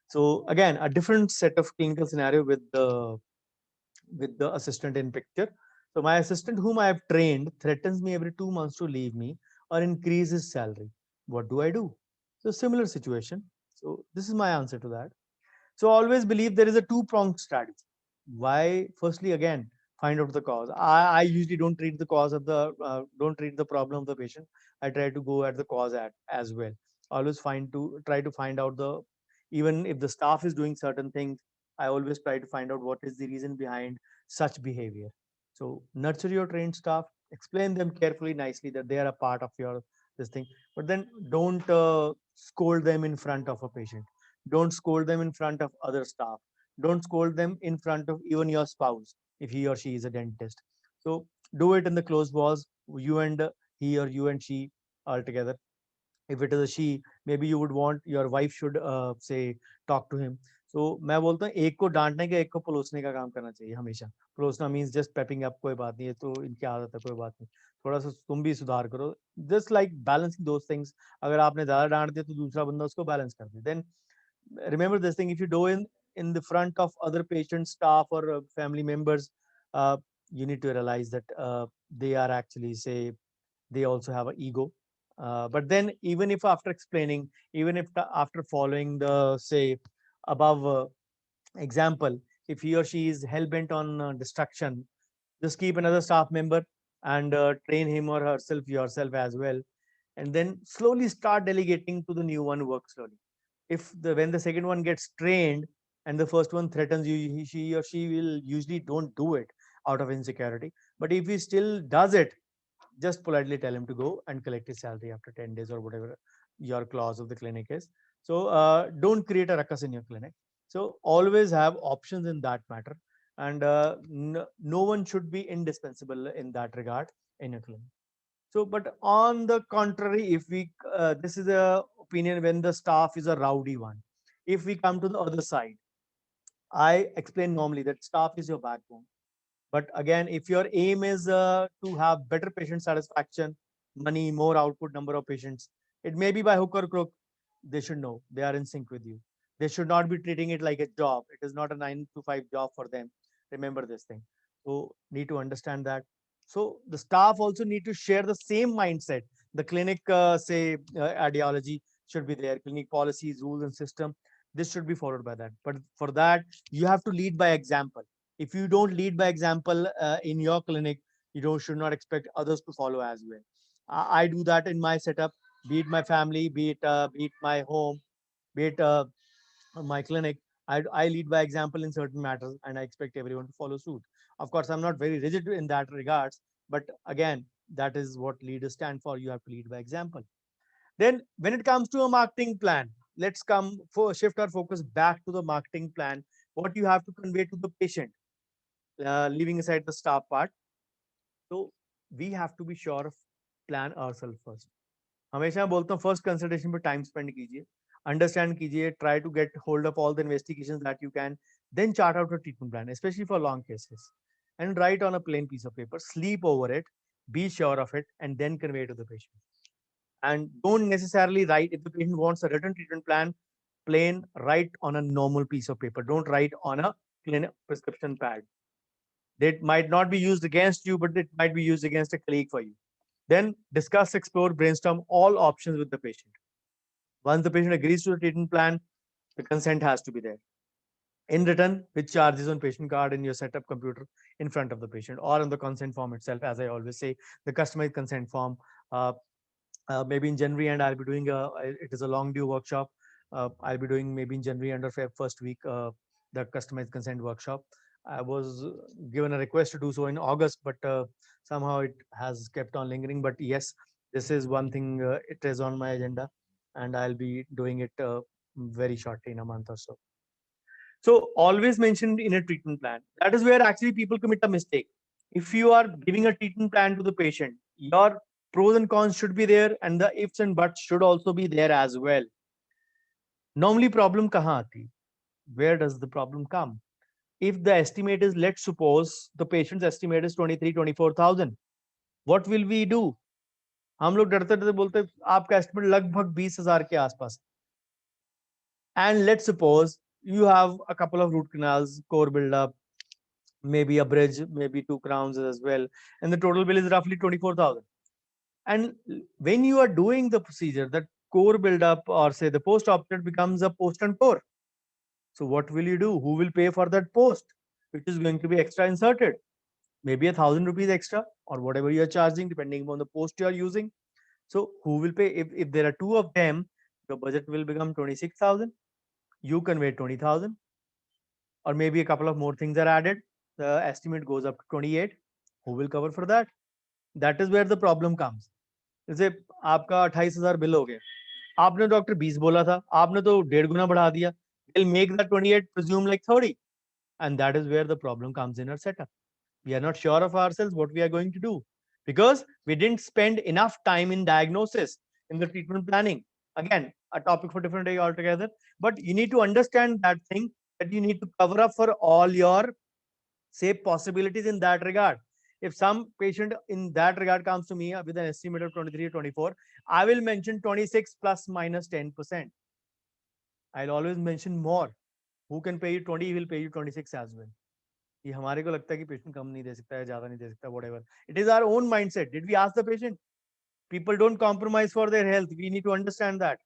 So, again, a different set of clinical scenario with the assistant in picture. So my assistant, whom I have trained, threatens me every 2 months to leave me or increase his salary. What do I do? So similar situation. So this is my answer to that. So always believe there is a two-pronged strategy. Why? Firstly, again, find out the cause. I usually don't treat the cause of the don't treat the problem of the patient. I try to go at the cause as well. Always try to find out the, even if the staff is doing certain things, I always try to find out what is the reason behind such behavior. So nurture your trained staff, explain them carefully, nicely that they are a part of your this thing, but then don't scold them in front of a patient. Don't scold them in front of other staff. Don't scold them in front of even your spouse if he or she is a dentist. So do it in the closed walls, you and he, or you and she all together. If it is a she, maybe you would want your wife should say talk to him. So मैं बोलता हूँ एक को डांटने का एक को पलोसने का काम करना चाहिए हमेशा. पलोसना मीन्स जस्ट पेपिंग अप, कोई बात नहीं है तो इनकी आदत है, कोई बात नहीं, थोड़ा सा तुम भी सुधार करो. Just like balancing those things. अगर आपने ज्यादा डांट दिया तो दूसरा बंदा उसको बैलेंस कर दे. Then remember this thing, if you do in the front of other patients, staff, or family members, uh, you need to realize that they are actually say they also have an ego. But then even if after explaining, even if after following the say above example, if he or she is hell-bent on destruction, just keep another staff member and train him or herself, yourself as well, and then slowly start delegating to the new one, work slowly. If the when the second one gets trained and the first one threatens you, she or she will usually don't do it out of insecurity. But if he still does it, just politely tell him to go and collect his salary after 10 days or whatever your clause of the clinic is. So don't create a ruckus in your clinic. So always have options in that matter, and no one should be indispensable in that regard in your clinic. So, but on the contrary, if we this is a opinion when the staff is a rowdy one. If we come to the other side, I explain normally that staff is your backbone. But again, if your aim is to have better patient satisfaction, money, more output, number of patients, it may be by hook or crook. They should know they are in sync with you. They should not be treating it like a job. It is not a 9 to 5 job for them. Remember this thing. So need to understand that. So the staff also need to share the same mindset. The clinic, say, ideology should be there. Clinic policies, rules, and system. This should be followed by that. But for that, you have to lead by example. If you don't lead by example in your clinic, you don't should not expect others to follow as well. I do that in my setup, be it my family, be it my home, be it my clinic. I lead by example in certain matters, and I expect everyone to follow suit. Of course, I'm not very rigid in that regards, but again, that is what leaders stand for. You have to lead by example. Then when it comes to a marketing plan, let's come for shift our focus back to the marketing plan. What you have to convey to the patient, leaving aside the staff part. So we have to be sure of plan ourselves first. हमेशा मैं बोलता हूँ first consultation पे time spend कीजिए, understand कीजिए, try to get hold of all the investigations that you can, then chart out a treatment plan, specially for long cases, and write on a plain piece of paper, sleep over it, be sure of it, and then convey to the patient. And don't necessarily write, if the patient wants a written treatment plan, plain, write on a normal piece of paper. Don't write on a plain prescription pad. That might not be used against you, but it might be used against a colleague for you. Then discuss, explore, brainstorm all options with the patient. Once the patient agrees to the treatment plan, the consent has to be there. In return, with charges on patient card in your setup computer in front of the patient or on the consent form itself. As I always say, the customized consent form. Maybe in January, and I'll be doing it is a long due workshop. I'll be doing maybe in January under Feb first week, the customized consent workshop. I was given a request to do so in August, but somehow it has kept on lingering. But yes, this is one thing, it is on my agenda, and I'll be doing it very shortly in a month or so. So always mentioned in a treatment plan. That is where actually people commit a mistake. If you are giving a treatment plan to the patient, your pros and cons should be there, and the ifs and buts should also be there as well. Normally, problem kahan aati? Where does the problem come? If the estimate is, let's suppose the patient's estimate is 23-24,000, what will we do? हम लोग डरते डरते बोलते आपका estimate लगभग 20,000 के आसपास. And let's suppose you have a couple of root canals, core buildup, maybe a bridge, maybe 2 crowns as well, and the total bill is roughly 24,000. And when you are doing the procedure, that core buildup or say the post operative becomes a post and core. So what will you do? Who will pay for that post, which is going to be extra inserted? Maybe 1,000 rupees extra or whatever you are charging, depending upon the post you are using. So who will pay? If there are two of them, your budget will become 26,000. You convey 20,000, or maybe a couple of more things are added. The estimate goes up to 28. Who will cover for that? That is where the problem comes. जैसे आपका 28,000 bill हो गया, आपने doctor 20 बोला था, आपने तो 1.5 गुना बढ़ा दिया. They'll make that 28 presume like 30, and that is where the problem comes in our setup. We are not sure of ourselves what we are going to do because we didn't spend enough time in diagnosis, in the treatment planning. Again, a topic for different day altogether. But you need to understand that thing, that you need to cover up for all your say possibilities in that regard. If some patient in that regard comes to me with an estimate of 23 or 24, I will mention 26 plus minus 10%. I'll always mention more. Who can pay you 20, he will pay you 26 as well. ये हमारे को लगता है कि patient कम नहीं दे सकता है, ज्यादा नहीं दे सकता, whatever. It is our own mindset. Did we ask the patient? People don't compromise for their health. We need to understand that.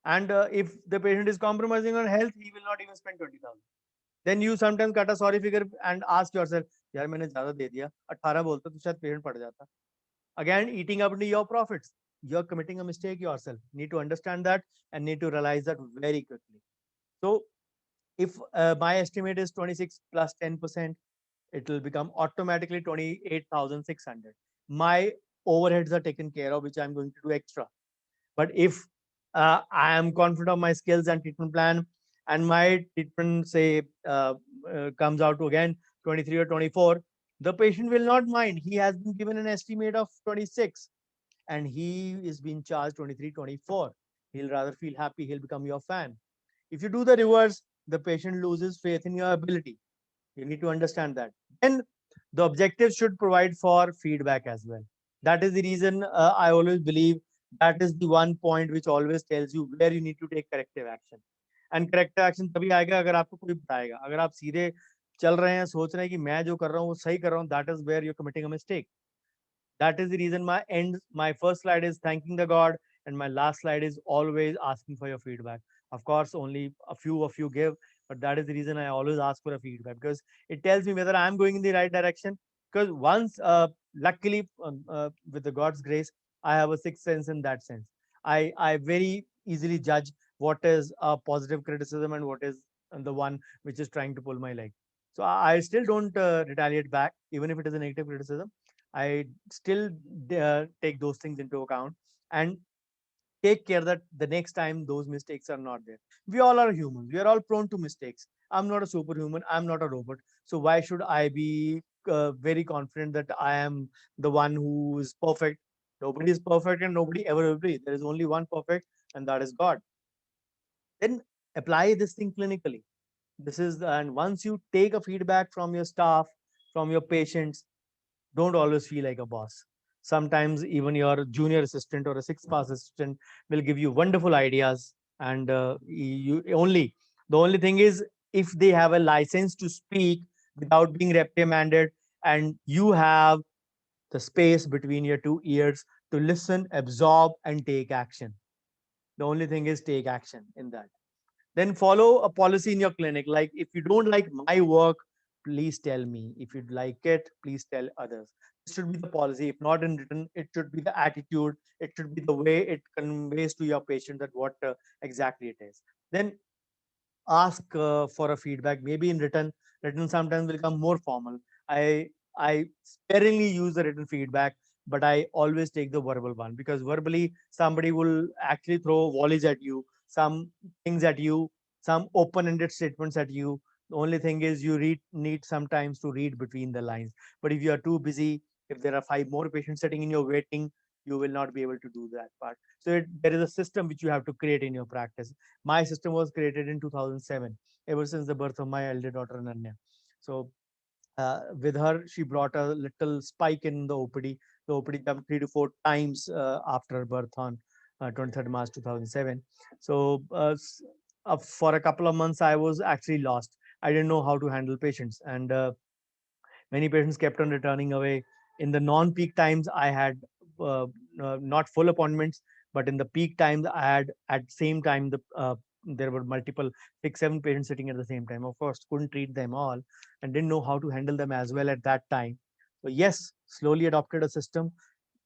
And if the patient is compromising on health, he will not even spend 20,000. Then you sometimes cut a sorry figure and ask yourself, यार मैंने ज्यादा दे दिया, 18 बोलता तो शायद patient पड़ जाता. Again, eating up into your profits. You're committing a mistake yourself. Need to understand that and need to realize that very quickly. So if my estimate is 26 plus 10%, it will become automatically 28,600. My overheads are taken care of, which I'm going to do extra. But if I am confident of my skills and treatment plan, and my treatment say comes out to again 23 or 24, the patient will not mind. He has been given an estimate of 26 and he is being charged 23, 24. He'll rather feel happy. He'll become your fan. If you do the reverse, the patient loses faith in your ability. You need to understand that. Then the objective should provide for feedback as well. That is the reason I always believe that is the one point which always tells you where you need to take corrective action. And corrective action तभी आएगा अगर आपको कोई बताएगा. अगर आप सीधे चल रहे हैं, सोच रहे हैं कि मैं जो कर रहा हूँ वो सही कर रहा हूँ, that is where you're committing a mistake. That is the reason my first slide is thanking the God, and my last slide is always asking for your feedback. Of course, only a few of you give, but that is the reason I always ask for a feedback, because it tells me whether I'm going in the right direction. Because once, luckily, with the God's grace, I have a sixth sense in that sense. I very easily judge what is a positive criticism and what is the one which is trying to pull my leg. So I still don't retaliate back, even if it is a negative criticism. I still take those things into account, and take care that the next time those mistakes are not there. We all are humans. We are all prone to mistakes. I'm not a superhuman. I'm not a robot. So why should I be very confident that I am the one who is perfect? Nobody is perfect and nobody ever will be. There is only one perfect, and that is God. Then apply this thing clinically. And once you take a feedback from your staff, from your patients, don't always feel like a boss. Sometimes even your junior assistant or a sixth pass assistant will give you wonderful ideas, and you only the only thing is, if they have a license to speak without being reprimanded, and you have the space between your two ears to listen, absorb, and take action. The only thing is take action in that. Then follow a policy in your clinic. Like, if you don't like my work, please tell me. If you like it, please tell others. This should be the policy. If not in written, it should be the attitude. It should be the way it conveys to your patient that what exactly it is. Then ask for a feedback, maybe in written. Written sometimes will come more formal. I sparingly use the written feedback, but I always take the verbal one, because verbally somebody will actually throw volleys at you, some things at you, some open-ended statements at you. The only thing is, you need sometimes to read between the lines. But if you are too busy, if there are five more patients sitting in your waiting, you will not be able to do that part. So there is a system which you have to create in your practice. My system was created in 2007, ever since the birth of my elder daughter Nanya. So with her, she brought a little spike in the OPD. The OPD jumped 3 to 4 times after her birth on 23rd March 2007. So for a couple of months, I was actually lost. I didn't know how to handle patients, and many patients kept on returning away. In the non-peak times, I had not full appointments, but in the peak times, I had at same time there were multiple 6, 7 patients sitting at the same time. Of course, couldn't treat them all and didn't know how to handle them as well at that time. So yes, slowly adopted a system,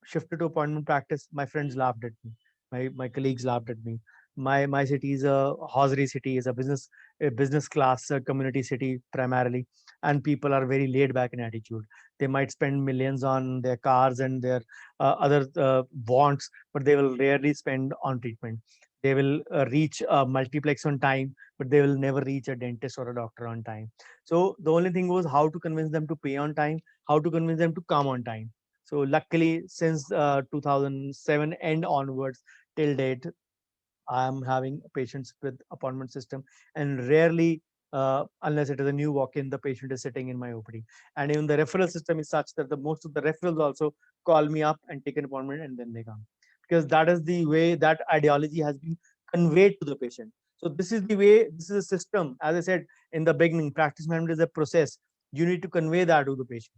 shifted to appointment practice. My friends laughed at me. My colleagues laughed at me. My city is a hosiery city, is a business class community city primarily, and people are very laid back in attitude. They might spend millions on their cars and their other wants, but they will rarely spend on treatment. They will reach a multiplex on time, but they will never reach a dentist or a doctor on time. So the only thing was how to convince them to pay on time, how to convince them to come on time. So luckily, since 2007 and onwards till date, I am having patients with appointment system, and rarely, unless it is a new walk-in, the patient is sitting in my OPD. And even the referral system is such that the most of the referrals also call me up and take an appointment, and then they come, because that is the way that ideology has been conveyed to the patient. So this is the way. This is a system. As I said in the beginning, practice management is a process. You need to convey that to the patient.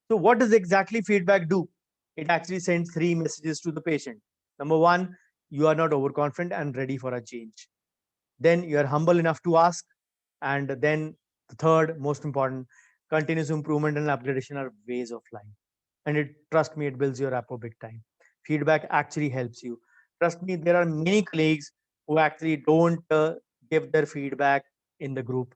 So what does exactly feedback do? It actually sends three messages to the patient. Number one, you are not overconfident and ready for a change. Then you are humble enough to ask. And then the third, most important, continuous improvement and upgradation are ways of life. And trust me, it builds your rapport big time. Feedback actually helps you. Trust me, there are many colleagues who actually don't give their feedback in the group.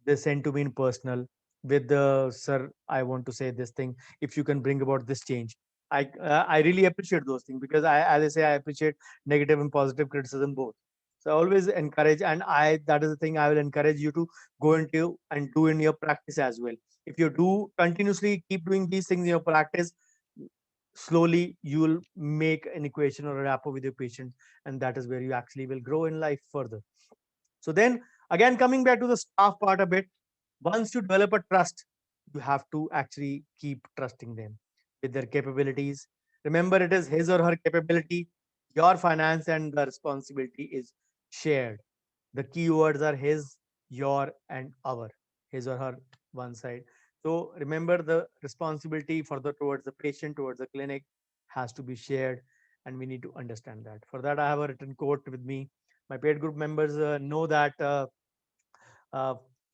They send to me in personal with the sir, I want to say this thing. If you can bring about this change, I really appreciate those things, because as I say, I appreciate negative and positive criticism both. So I always encourage, and I that is the thing I will encourage you to go into and do in your practice as well. If you do continuously keep doing these things in your practice, slowly you will make an equation or a rapport with your patient, and that is where you actually will grow in life further. So then again, coming back to the staff part a bit, once you develop a trust, you have to actually keep trusting them with their capabilities. Remember, it is his or her capability. Your finance and the responsibility is shared. The keywords are his, your, and our. His or her, one side. So remember, the responsibility for the towards the patient, towards the clinic, has to be shared, and we need to understand that. For that, I have a written quote with me. My paid group members know that uh,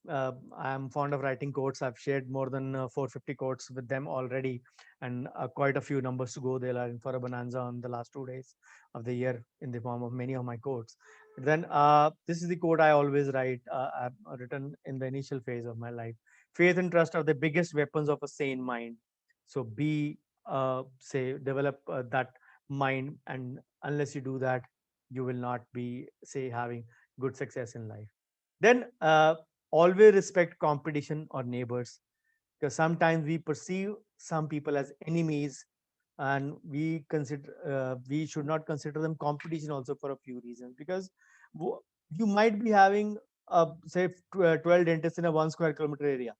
I am fond of writing quotes. I've shared more than 450 quotes with them already, and quite a few numbers to go. They'll are in for a bonanza on the last 2 days of the year in the form of many of my quotes. But then this is the quote I always write. I've written in the initial phase of my life. Faith and trust are the biggest weapons of a sane mind. So develop that mind, and unless you do that, you will not be, say, having good success in life. Then always respect competition or neighbors, because sometimes we perceive some people as enemies, and we should not consider them competition also for a few reasons. Because you might be having say 12 dentists in a 1 square kilometer area,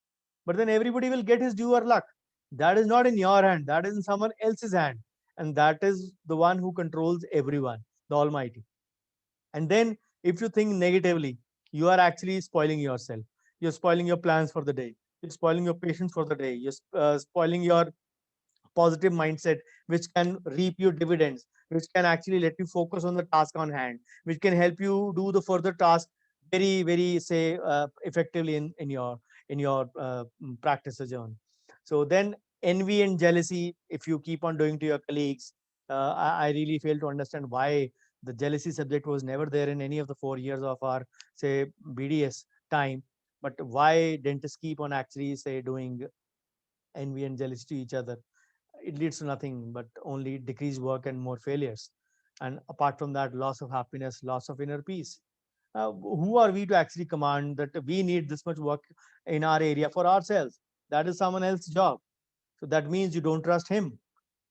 but then everybody will get his due or luck. That is not in your hand, that is in someone else's hand, and that is the one who controls everyone, the Almighty. And then if you think negatively, you are actually spoiling yourself. You're spoiling your plans for the day, you're spoiling your patience for the day, you're spoiling your positive mindset, which can reap you dividends, which can actually let you focus on the task on hand, which can help you do the further task very, very, say, effectively in your practice journey. So then envy and jealousy, if you keep on doing to your colleagues, I really fail to understand why the jealousy subject was never there in any of the 4 years of our, say, BDS time. But why dentists keep on actually, say, doing envy and jealousy to each other? It leads to nothing but only decreased work and more failures. And apart from that, loss of happiness, loss of inner peace. Who are we to actually command that we need this much work in our area for ourselves? That is someone else's job. So that means you don't trust him.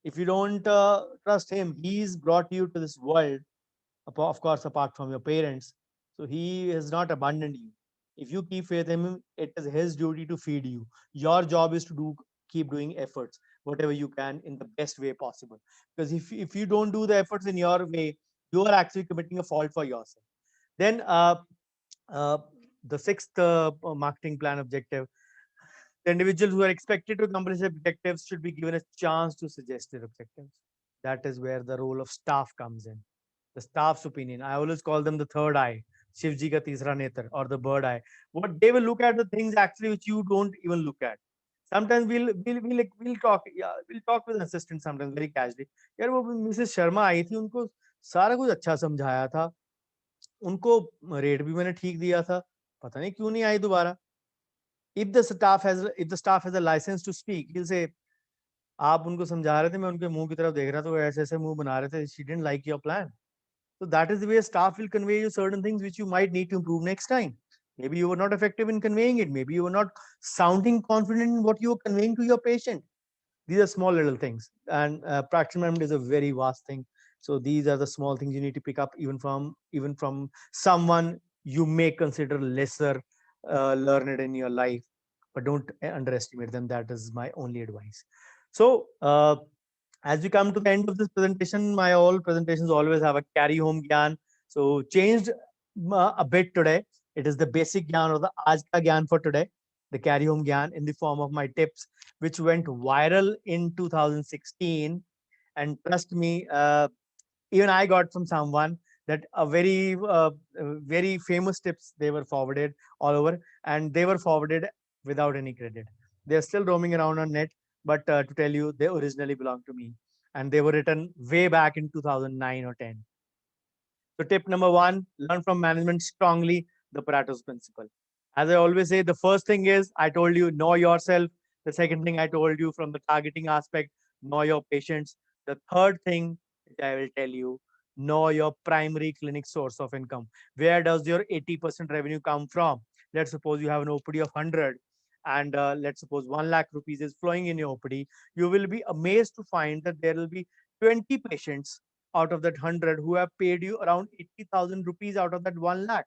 If you don't trust him, he's brought you to this world, of course, apart from your parents. So he has not abandoned you. If you keep faith in him, it is his duty to feed you. Your job is to keep doing efforts, whatever you can, in the best way possible. Because if you don't do the efforts in your way, you are actually committing a fault for yourself. Then uh, the sixth marketing plan objective: the individuals who are expected to accomplish their objectives should be given a chance to suggest their objectives. That is where the role of staff comes in. The staff's opinion. I always call them the third eye, Shivji ka tisra netra, or the bird eye. What they will look at the things actually which you don't even look at. Sometimes we'll talk, yeah, we'll talk with an assistant sometimes very casually. यार वो Mrs Sharma आई थी, उनको सारा कुछ अच्छा समझाया था, उनको रेट भी मैंने ठीक दिया था, पता नहीं क्यों नहीं आई दोबारा. If the staff has a license to speak, he'll say, आप उनको समझा रहे थे, मैं उनके मुंह की तरफ देख रहा था, वो ऐसे ऐसे मुंह बना रहे थे, she didn't like your plan. So that is the way staff will convey you certain things which you might need to improve next time. Maybe you were not effective in conveying it. Maybe you were not sounding confident in what you were conveying to your patient. These are small little things, and practice management is a very vast thing. So these are the small things you need to pick up, even from someone you may consider lesser learned in your life, but don't underestimate them. That is my only advice. So as we come to the end of this presentation, my all presentations always have a carry home gyan. So changed a bit today. It is the basic gyan or the aaj ka gyan for today, the carry home gyan in the form of my tips, which went viral in 2016. And trust me, even I got from someone that a very famous tips they were forwarded all over, and they were forwarded without any credit. They're still roaming around on net, but to tell you, they originally belong to me, and they were written way back in 2009 or 10. So tip number one: learn from management strongly, the Pareto's principle. As I always say, the first thing is I told you, know yourself. The second thing I told you from the targeting aspect, know your patients. The third thing which I will tell you, know your primary clinic source of income. Where does your 80% revenue come from? Let's suppose you have an OPD of 100, and let's suppose 1 lakh rupees is flowing in your OPD. You will be amazed to find that there will be 20 patients out of that 100 who have paid you around 80,000 rupees out of that 1 lakh,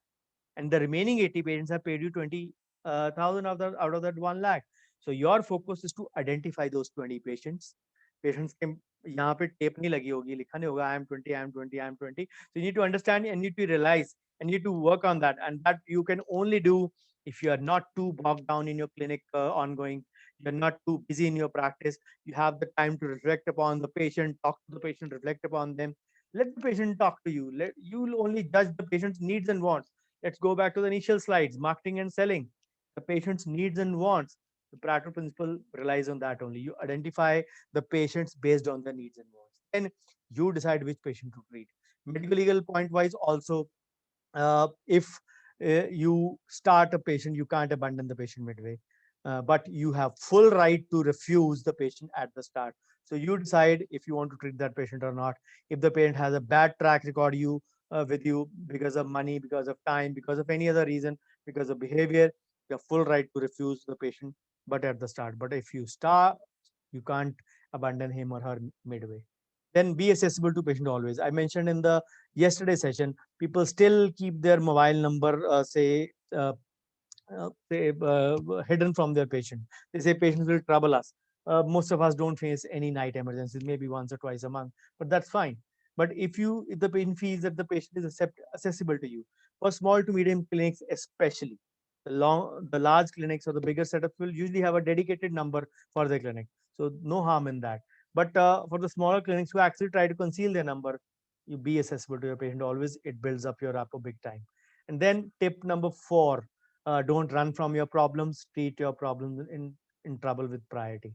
and the remaining 80 patients have paid you 20,000 out of that 1 lakh. So your focus is to identify those 20 patients. Patients के यहाँ पे tape नहीं लगी होगी, लिखा नहीं होगा I am 20, I am 20, I am 20. So you need to understand and need to realize and need to work on that, and that you can only do if you are not too bogged down in your clinic ongoing. You're not too busy in your practice. You have the time to reflect upon the patient, talk to the patient, reflect upon them. Let the patient talk to you. You'll only judge the patient's needs and wants. Let's go back to the initial slides, marketing and selling. The patient's needs and wants. The Pareto principle relies on that only. You identify the patients based on the needs and wants. Then you decide which patient to treat. Medical legal point wise, also, if you start a patient, you can't abandon the patient midway, but you have full right to refuse the patient at the start. So you decide if you want to treat that patient or not. If the patient has a bad track record, you with you because of money, because of time, because of any other reason, because of behavior, you have full right to refuse the patient, but at the start. But if you start, you can't abandon him or her midway. Then be accessible to patient always. I mentioned in the yesterday session, people still keep their mobile number, hidden from their patient. They say patients will trouble us. Most of us don't face any night emergencies, maybe once or twice a month, but that's fine. But if the patient feels that the patient is accessible to you, for small to medium clinics especially, the large clinics or the bigger setups will usually have a dedicated number for their clinic. So no harm in that. But for the smaller clinics who actually try to conceal their number, you be accessible to your patient always. It builds up your rapport big time. And then tip number 4, don't run from your problems. Treat your problems in trouble with priority.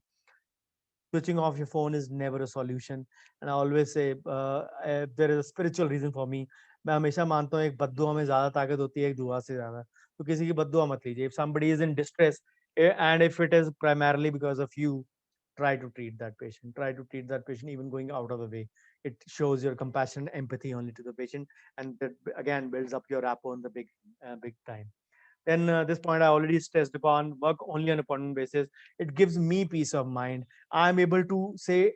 Switching off your phone is never a solution. And I always say, there is a spiritual reason for me. मैं हमेशा मानता हूँ एक बद्दुआ में ज्यादा ताकत होती है एक दुआ से ज्यादा. तो किसी की बद्दुआ मत लीजिए. If somebody is in distress, and if it is primarily because of you, try to treat that patient. Try to treat that patient even going out of the way. It shows your compassion, empathy only to the patient, and that again builds up your rapport in the big time. Then this point I already stressed upon, work only on appointment basis. It gives me peace of mind. I'm able to say,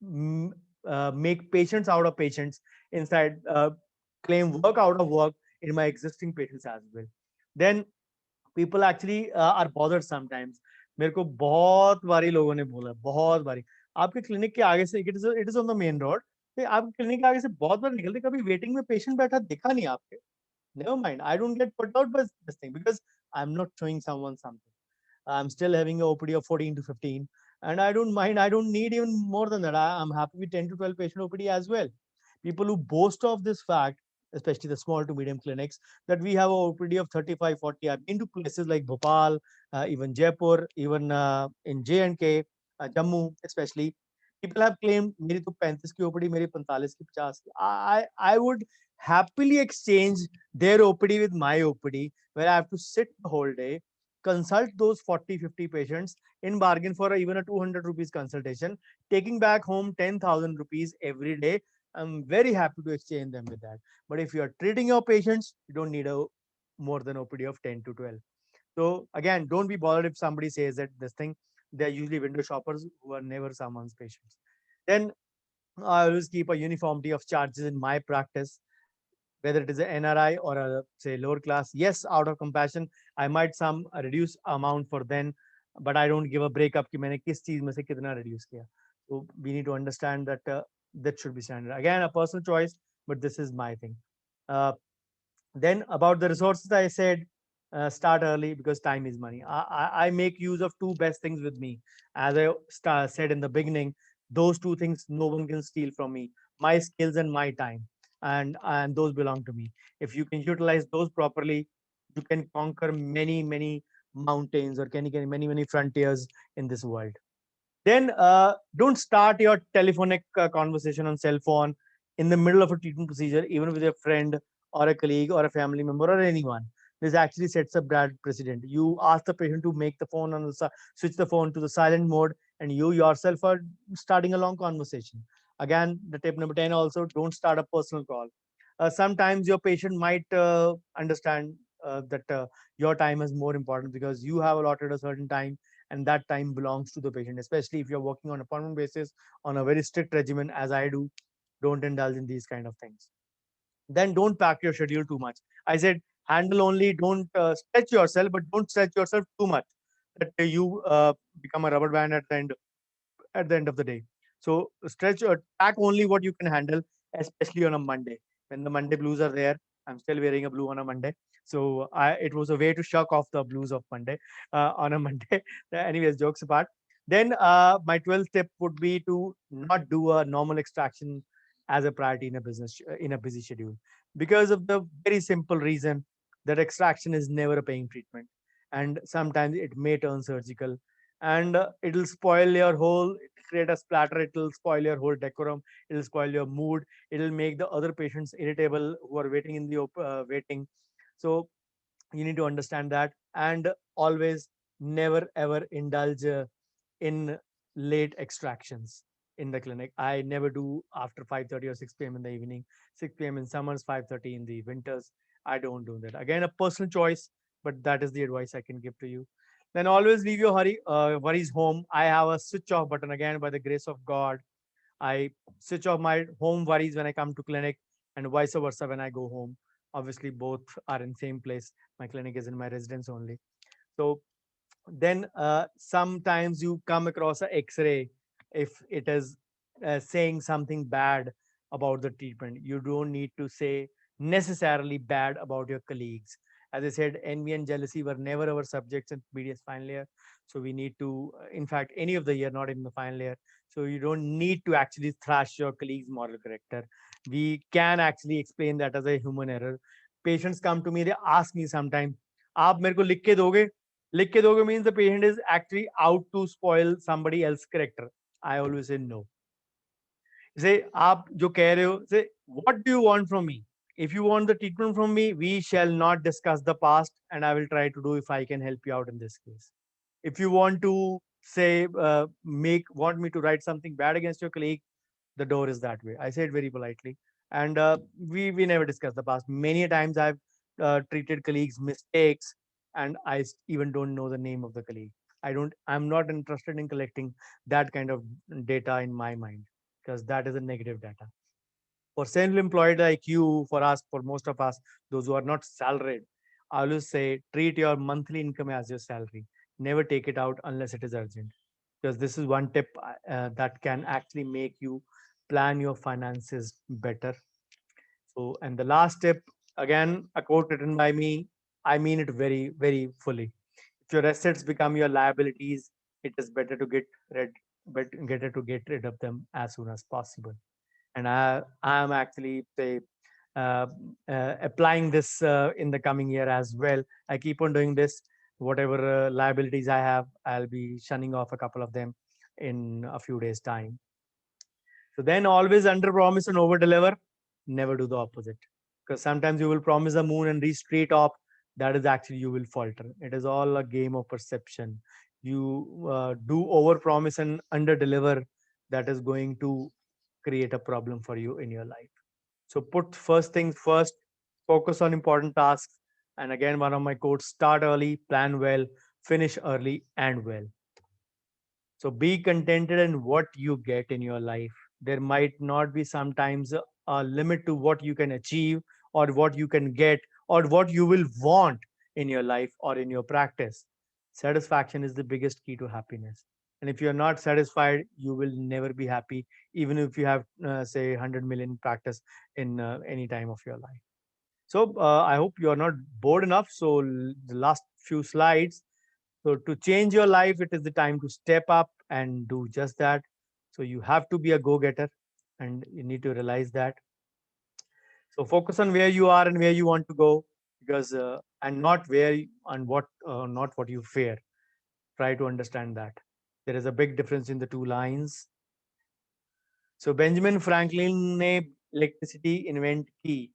mm, make patients out of patients inside, claim work out of work in my existing patients as well. Then people actually are bothered sometimes. मेरे को बहुत बारी लोगों ने बोला, बहुत बारी, आपके क्लिनिक के आगे से, it is on the main road, आपके क्लिनिक के आगे से बहुत बार निकलते, कभी वेटिंग में पेशेंट बैठा दिखा नहीं आपके. Never mind. I don't get put out by this thing because I'm not showing someone something. I'm still having a OPD of 14 to 15, and I don't mind. I don't need even more than that. I'm happy with 10 to 12 patient OPD as well. People who boast of this fact, especially the small to medium clinics, that we have a OPD of 35, 40. I've been to places like Bhopal, even Jaipur, even in J&K, Jammu, especially. People have claimed मेरी तो 35 की OPD, मेरी 45 की 50 की. I would happily exchange their OPD with my OPD, where I have to sit the whole day, consult those 40, 50 patients, in bargain for even a 200 rupees consultation, taking back home 10,000 rupees every day. I'm very happy to exchange them with that. But if you are treating your patients, you don't need a more than OPD of 10 to 12. So again, don't be bothered if somebody says that this thing. They're usually window shoppers who are never someone's patients. Then I always keep a uniformity of charges in my practice, whether it is an NRI or a say lower class. Yes, out of compassion, I might some reduce amount for them, but I don't give a breakup कि मैंने किस चीज में से कितना reduce किया. So we need to understand that that should be standard. Again, a personal choice, but this is my thing. Uh, then about the resources, I said, start early because time is money. I make use of two best things with me. As I said in the beginning, those two things no one can steal from me: my skills and my time, and those belong to me. If you can utilize those properly, you can conquer many mountains, or can many frontiers in this world. Then don't start your telephonic conversation on cell phone in the middle of a treatment procedure, even with your friend or a colleague or a family member or anyone. This actually sets a bad precedent. You ask the patient to make the phone on the switch the phone to the silent mode, and you yourself are starting a long conversation. Again, the tip number 10 also, don't start a personal call. Sometimes your patient might understand that your time is more important because you have allotted a certain time, and that time belongs to the patient, especially if you're working on appointment basis on a very strict regimen as I do. Don't indulge in these kind of things. Then don't pack your schedule too much. I said handle only, don't stretch yourself, but don't stretch yourself too much that you become a rubber band at the end of the day. So stretch or pack only what you can handle, especially on a Monday. When the Monday blues are there, I'm still wearing a blue on a Monday. So it was a way to shock off the blues of Monday on a Monday. Anyways, jokes apart. Then my 12th tip would be to not do a normal extraction as a priority in a business in a busy schedule, because of the very simple reason that extraction is never a paying treatment, and sometimes it may turn surgical, and it'll spoil your whole, create a splatter, it'll spoil your whole decorum, it'll spoil your mood, it'll make the other patients irritable who are waiting in the waiting. So you need to understand that, and always never ever indulge in late extractions. in the clinic. I never do after 5:30 or 6 p.m. in the evening. 6 p.m. in summers, 5:30 in the winters. I don't do that. Again, a personal choice, but that is the advice I can give to you. Then always leave your worries home. I have a switch off button. Again, by the grace of God, I switch off my home worries when I come to clinic, and vice versa when I go home. Obviously, both are in same place. My clinic is in my residence only. So then sometimes you come across a x-ray if it is saying something bad about the treatment. You don't need to say necessarily bad about your colleagues. As I said, envy and jealousy were never our subjects in BDS final year, so we need to in fact any of the year, not in the final year. So you don't need to actually thrash your colleagues moral character. We can actually explain that as a human error. Patients come to me, they ask me sometimes, आप मेरे को लिख के दोगे means the patient is actually out to spoil somebody else's character. I always say no. Say आप जो कह रहे हो, say what do you want from me? If you want the treatment from me, we shall not discuss the past, and I will try to do if I can help you out in this case. If you want to say want me to write something bad against your colleague, the door is that way. I say it very politely, and we never discuss the past. Many times I've treated colleagues' mistakes, and even don't know the name of the colleague. I'm not interested in collecting that kind of data in my mind, because that is a negative data. For self-employed like you, for us, for most of us, those who are not salaried, I always say treat your monthly income as your salary. Never take it out unless it is urgent, because this is one tip that can actually make you plan your finances better. So, and the last tip, again, a quote written by me, I mean it very, very fully. If your assets become your liabilities, it is better to rid, get rid of them as soon as possible. And I am actually say, uh, applying this in the coming year as well. I keep on doing this. Whatever liabilities I have, I'll be shunning off a couple of them in a few days' time. So then always under promise and over deliver. Never do the opposite. Because sometimes you will promise the moon and reach straight up. That is actually you will falter. It is all a game of perception. You do over promise and under deliver. That is going to create a problem for you in your life. So put first things first, focus on important tasks. And again, one of my quotes, start early, plan well, finish early and well. So be contented in what you get in your life. There might not be sometimes a limit to what you can achieve or what you can get or what you will want in your life or in your practice. Satisfaction is the biggest key to happiness. And if you're not satisfied, you will never be happy, even if you have, say, 100 million practice in any time of your life. So I hope you're not bored enough. So the last few slides, so to change your life, it is the time to step up and do just that. So you have to be a go-getter, and you need to realize that. So focus on where you are and where you want to go, because and not not what you fear. Try to understand that there is a big difference in the two lines. So Benjamin Franklin ne electricity invent की,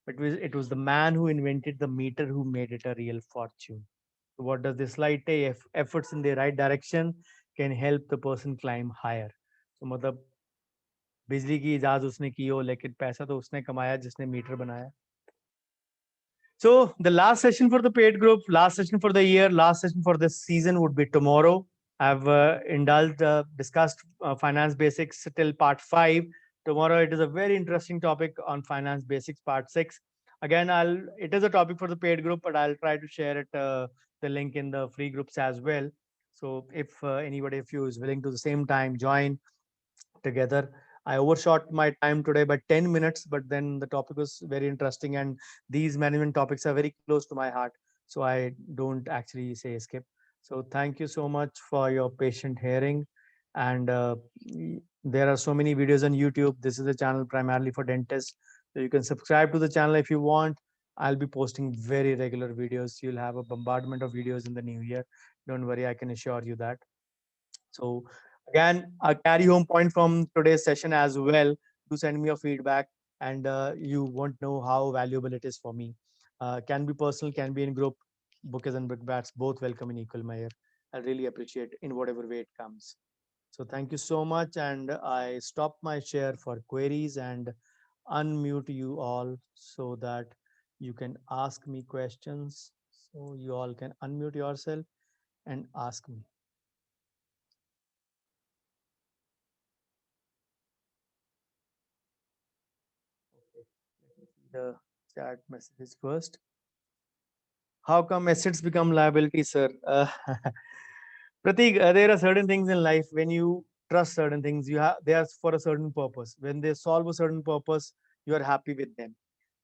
but it was the man who invented the meter who made it a real fortune. So what does this slide say? If efforts in the right direction can help the person climb higher. So मतलब बिजली की इजाज उसने की हो, लेकिन पैसा तो उसने कमाया जिसने मीटर बनाया. So the last session for the paid group, last session for the year, last session for this season would be tomorrow. I've discussed finance basics till part 5. Tomorrow it is a very interesting topic on finance basics part 6. Again, it is a topic for the paid group, but I'll try to share it the link in the free groups as well. So if anybody of you is willing to the same time join together. I overshot my time today by 10 minutes, but then the topic was very interesting, and these management topics are very close to my heart. So I don't actually say skip. So thank you so much for your patient hearing. And there are so many videos on YouTube. This is a channel primarily for dentists. So you can subscribe to the channel if you want. I'll be posting very regular videos. You'll have a bombardment of videos in the new year. Don't worry, I can assure you that. So again, a carry home point from today's session as well. Do send me your feedback, and you won't know how valuable it is for me. Can be personal, can be in group. Bookers and book bats both welcome in equal measure. I really appreciate in whatever way it comes. So thank you so much. And I stop my share for queries and unmute you all so that you can ask me questions. So you all can unmute yourself and ask me. Okay, let me see the chat messages first. How come assets become liability, sir? Pratik, there are certain things in life when you trust certain things, you have they are for a certain purpose. When they solve a certain purpose, you are happy with them.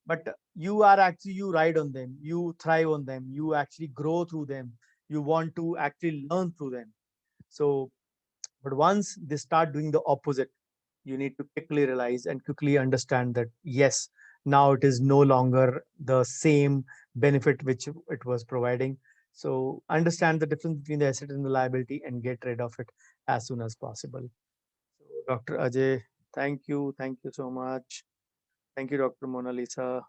But you are actually you ride on them, you thrive on them, you actually grow through them. You want to actually learn through them. So, but once they start doing the opposite, you need to quickly realize and quickly understand that yes, now it is no longer the same benefit which it was providing. So understand the difference between the asset and the liability and get rid of it as soon as possible. So Dr. Ajay, thank you so much. Thank you, Dr. Mona Lisa.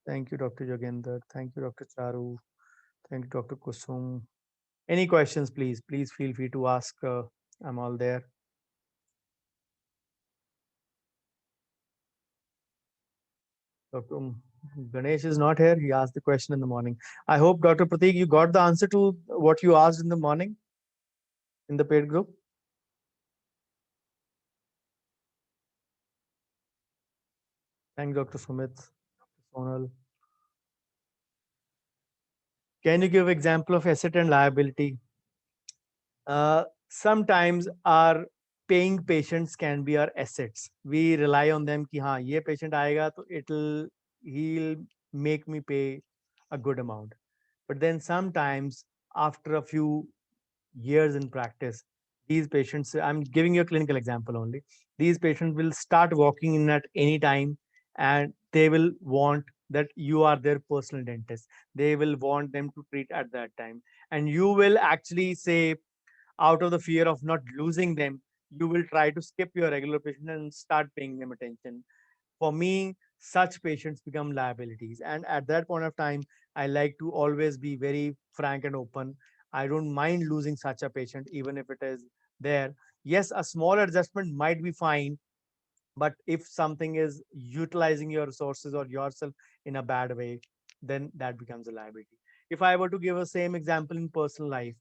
Thank you, Dr. Jogender. Thank you, Dr. Charu. Thank you, Dr. Kusum. Any questions, please feel free to ask. I'm all there. Dr. Ganesh is not here. He asked the question in the morning. I hope, Dr. Pratik, you got the answer to what you asked in the morning in the paid group. Thank you, Dr. Sumit, Dr. Sonal. Can you give example of asset and liability? Sometimes our paying patients can be our assets. We rely on them कि हाँ ये patient आएगा तो he'll make me pay a good amount. But then sometimes after a few years in practice, these patients, I'm giving you a clinical example only, these patients will start walking in at any time and they will want that you are their personal dentist. They will want them to treat at that time. And you will actually say, out of the fear of not losing them, you will try to skip your regular patient and start paying them attention. For me, such patients become liabilities. And at that point of time, I like to always be very frank and open. I don't mind losing such a patient, even if it is there. Yes, a small adjustment might be fine, but if something is utilizing your resources or yourself in a bad way, then that becomes a liability. If I were to give a same example in personal life,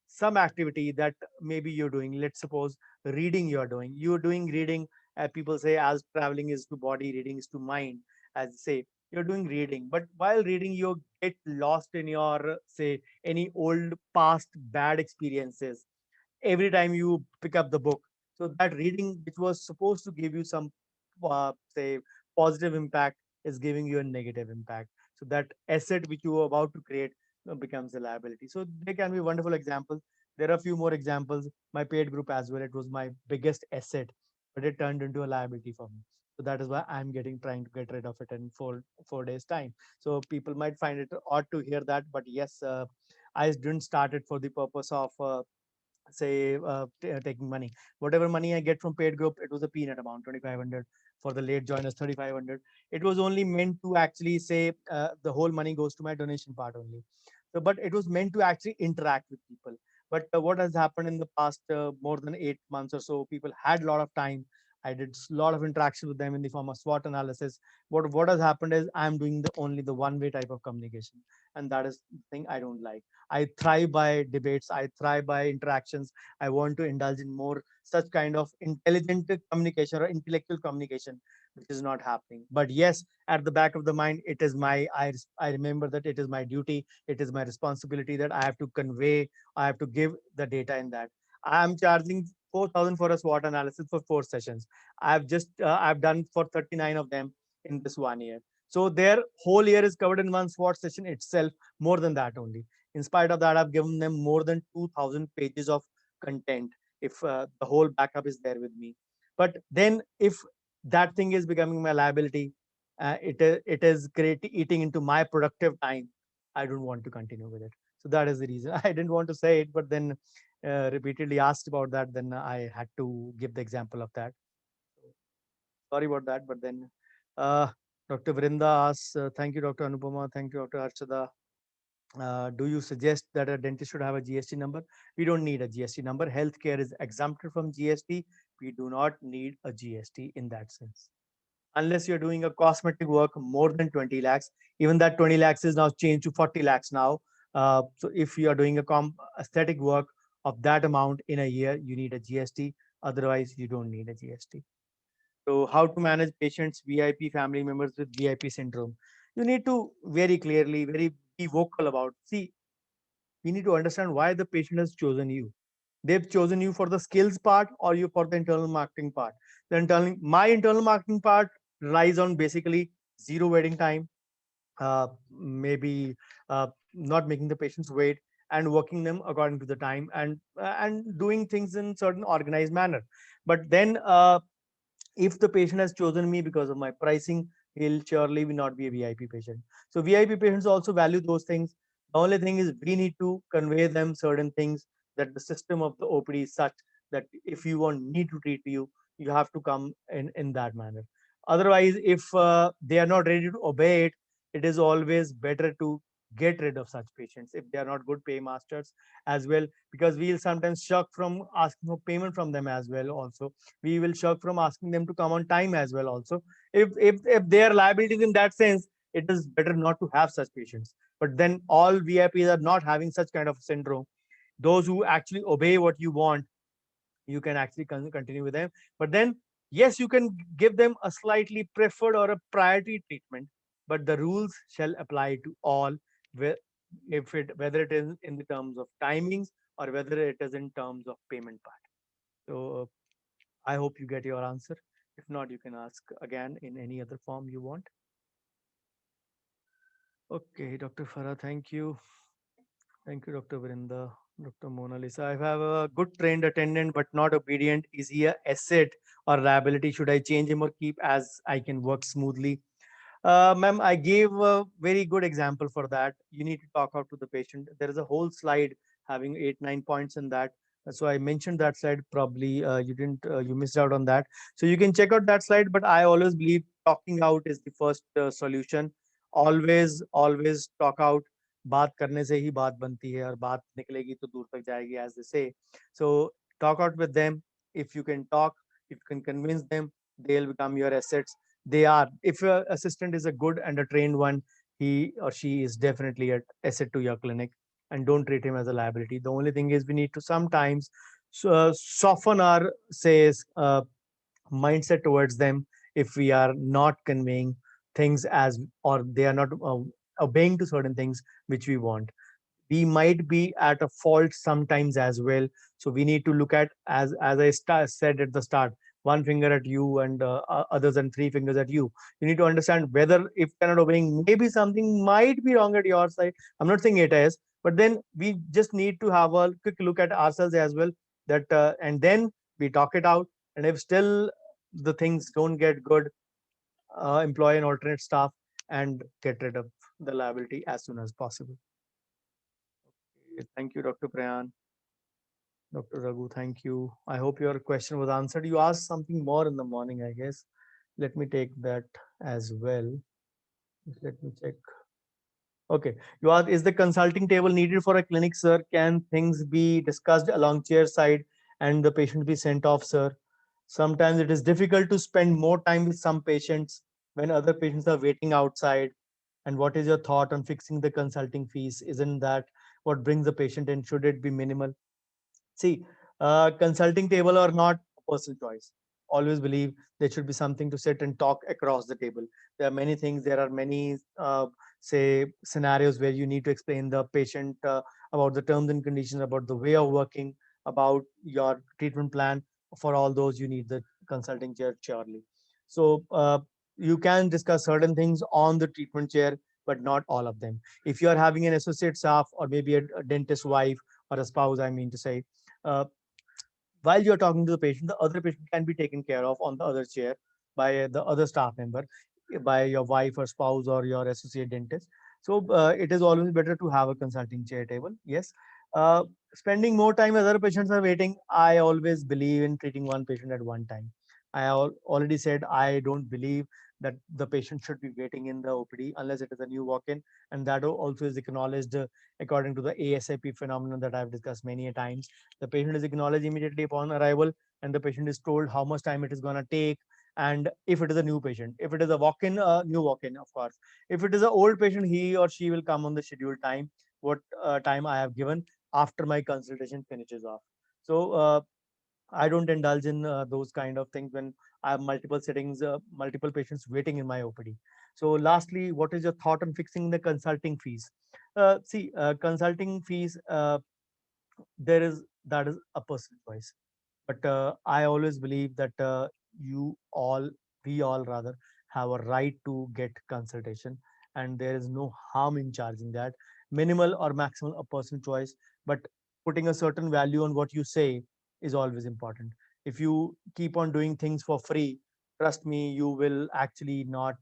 some activity that maybe you're doing, let's suppose reading, you're doing reading. People say as traveling is to body, reading is to mind. As they say, you're doing reading, but while reading you get lost in your, say, any old past bad experiences every time you pick up the book. So that reading, which was supposed to give you some, say, positive impact, is giving you a negative impact. So that asset which you were about to create becomes a liability. So they can be wonderful examples. There are a few more examples. My paid group as well. It was my biggest asset, but it turned into a liability for me. So that is why I'm trying to get rid of it in 4 days time. So people might find it odd to hear that, but yes, I didn't start it for the purpose of say taking money. Whatever money I get from paid group, it was a peanut amount, 2500. For the late joiners, 3500. It was only meant to actually say the whole money goes to my donation part only. So but it was meant to actually interact with people. But what has happened in the past more than 8 months or so, people had a lot of time. I did a lot of interaction with them in the form of SWOT analysis. What has happened is I'm doing the only the one way type of communication, and that is the thing I don't like. I thrive by debates. I thrive by interactions. I want to indulge in more such kind of intelligent communication or intellectual communication, which is not happening. But yes, at the back of the mind, it is I remember that it is my duty, it is my responsibility that I have to convey, I have to give the data in that. I am charging 4,000 for a SWOT analysis for 4 sessions. I've done for 39 of them in this 1 year. So their whole year is covered in one SWOT session itself, more than that only. In spite of that, I've given them more than 2,000 pages of content if the whole backup is there with me. But then if that thing is becoming my liability, it is eating into my productive time, I don't want to continue with it. So that is the reason. I didn't want to say it, but then repeatedly asked about that, then I had to give the example of that. Sorry about that, but then uh, Dr. Vrinda asks, thank you, Dr. Anupama. Thank you, Dr. Archada. Do you suggest that a dentist should have a GST number? We don't need a GST number. Healthcare is exempted from GST. We do not need a GST in that sense. Unless you're doing a cosmetic work more than 20 lakhs, even that 20 lakhs is now changed to 40 lakhs now. So if you are doing a aesthetic work of that amount in a year, you need a GST. Otherwise, you don't need a GST. So how to manage patients, VIP family members with VIP syndrome? You need to very clearly, very be vocal about. See, we need to understand why the patient has chosen you. They've chosen you for the skills part or you for the internal marketing part. My internal marketing part relies on basically zero waiting time, maybe not making the patients wait, and working them according to the time, and doing things in certain organized manner. But then if the patient has chosen me because of my pricing, he'll surely will not be a VIP patient. So VIP patients also value those things. The only thing is we need to convey them certain things, that the system of the OPD is such that if you want me to treat you, you have to come in that manner. Otherwise, if they are not ready to obey it, it is always better to get rid of such patients if they are not good paymasters as well, because we'll sometimes shock from asking for payment from them as well also. We will shock from asking them to come on time as well also. If they are liabilities in that sense, it is better not to have such patients. But then all VIPs are not having such kind of syndrome. Those who actually obey what you want, you can actually continue with them. But then yes, you can give them a slightly preferred or a priority treatment, but the rules shall apply to all, if it whether it is in the terms of timings or whether it is in terms of payment part. So I hope you get your answer. If not, you can ask again in any other form you want. Okay, Dr. Farah, thank you. Thank you, Dr. Vrinda. Dr. Mona Lisa, I have a good trained attendant but not obedient. Is he a asset or liability? Should I change him or keep as I can work smoothly? Ma'am, I gave a very good example for that. You need to talk out to the patient. There is a whole slide having 8, 9 points in that. So I mentioned that slide. Probably you didn't, you missed out on that. So you can check out that slide. But I always believe talking out is the first solution. Always talk out. बात करने से ही बात बनती है और बात निकलेगी तो दूर तक जाएगी, as they say. So talk out with them. If you can talk, if you can convince them, they'll become your assets. They are. If your assistant is a good and a trained one, he or she is definitely an asset to your clinic, and don't treat him as a liability. The only thing is we need to sometimes soften our says mindset towards them if we are not conveying things as, or they are not obeying to certain things which we want. We might be at a fault sometimes as well. So we need to look at, as I said at the start, one finger at you and others and three fingers at you. You need to understand whether if they're not obeying, maybe something might be wrong at your side. I'm not saying it is, but then we just need to have a quick look at ourselves as well, that and then we talk it out. And if still the things don't get good, employ an alternate staff and get rid of the liability as soon as possible. Thank you, Dr. Prayan. Dr. Raghu, thank you. I hope your question was answered. You asked something more in the morning, I guess. Let me take that as well. Let me check. Okay. You asked, is the consulting table needed for a clinic, sir? Can things be discussed along chair side and the patient be sent off, sir? Sometimes it is difficult to spend more time with some patients when other patients are waiting outside. And what is your thought on fixing the consulting fees? Isn't that what brings the patient in? Should it be minimal? See, consulting table or not, personal choice. Always believe there should be something to sit and talk across the table. There are many things. There are many, say, scenarios where you need to explain the patient about the terms and conditions, about the way of working, about your treatment plan. For all those, you need the consulting chair surely. So you can discuss certain things on the treatment chair, but not all of them. If you are having an associate staff or maybe a dentist wife or a spouse, I mean to say, uh, while you're talking to the patient, the other patient can be taken care of on the other chair by the other staff member, by your wife or spouse or your associate dentist. So it is always better to have a consulting chair table. Yes. Uh, Spending more time as other patients are waiting, I always believe in treating one patient at one time. I already said I don't believe that the patient should be waiting in the OPD unless it is a new walk-in, and that also is acknowledged according to the ASAP phenomenon that I've discussed many a times. The patient is acknowledged immediately upon arrival, and the patient is told how much time it is going to take. And if it is a new patient, if it is a walk-in, new walk-in, of course. If it is an old patient, he or she will come on the scheduled time, what time I have given after my consultation finishes off. So I don't indulge in those kind of things when I have multiple settings, multiple patients waiting in my OPD. So lastly, what is your thought on fixing the consulting fees? See, consulting fees, there is that is a personal choice, but I always believe that you all, we all rather, have a right to get consultation, and there is no harm in charging that. Minimal or maximal, a personal choice, but putting a certain value on what you say is always important. If you keep on doing things for free, trust me, you will actually not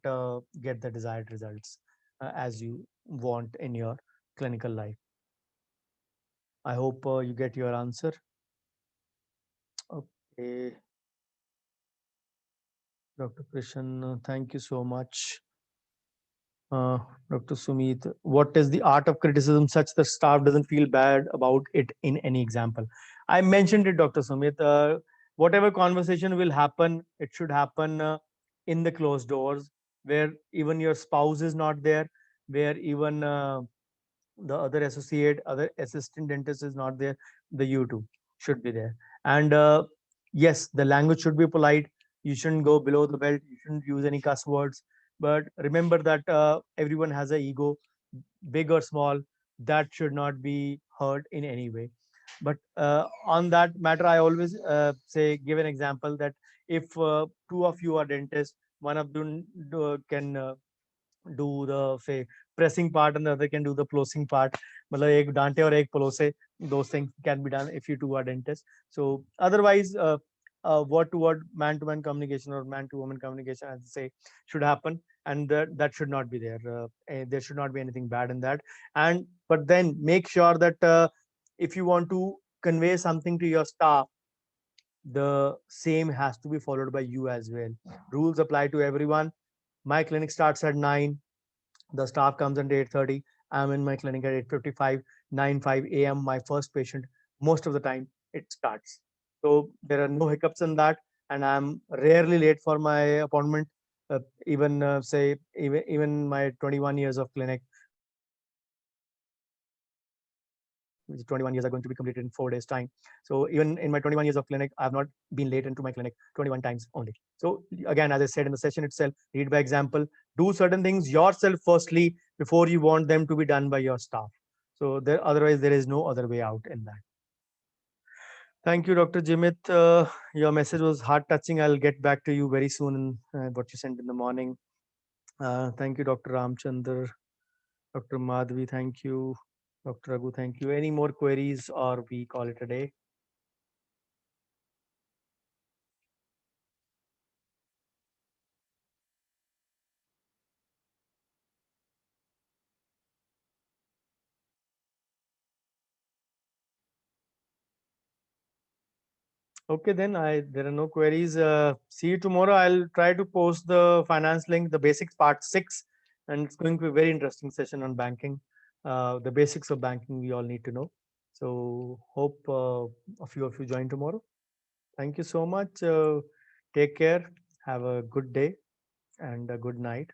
get the desired results as you want in your clinical life. I hope you get your answer. Okay, Dr. Krishan, thank you so much. Uh, Dr. Sumit, what is the art of criticism such that staff doesn't feel bad about it in any example? I mentioned it, Dr. Sumit. Whatever conversation will happen, it should happen in the closed doors, where even your spouse is not there, where even the other associate, other assistant dentist is not there, the U2 should be there. And yes, the language should be polite. You shouldn't go below the belt. You shouldn't use any cuss words. But remember that everyone has an ego, big or small, that should not be hurt in any way. But on that matter, I always say, give an example that if two of you are dentists, one of them can do the say pressing part and the other can do the closing part. मतलब एक डांटे और एक पलोसे, those things can be done if you two are dentists. So otherwise, word to word, man to man communication or man to woman communication, as I say, should happen, and that should not be there. There should not be anything bad in that. And but then make sure that if you want to convey something to your staff, the same has to be followed by you as well. Rules apply to everyone. My clinic starts at 9, the staff comes at 8:30. I'm in my clinic at 8:55, 9:05 a.m. My first patient. Most of the time, it starts. So there are no hiccups in that, and I'm rarely late for my appointment. Even say even my 21 years of clinic, which 21 years are going to be completed in 4 days time. So even in my 21 years of clinic, I have not been late into my clinic 21 times only. So again, as I said in the session itself, lead by example, do certain things yourself firstly before you want them to be done by your staff. So there, otherwise there is no other way out in that. Thank you, Dr. Jimit. Your message was heart touching. I'll get back to you very soon in what you sent in the morning. Thank you, Dr. Ramchandra, Dr. Madhvi. Thank you. Dr. Raghu, thank you. Any more queries or we call it a day? Okay, then I there are no queries. See you tomorrow. I'll try to post the finance link, the basics part 6, and it's going to be a very interesting session on banking. The basics of banking we all need to know. So hope a few of you join tomorrow. Thank you so much. Take care. Have a good day and a good night.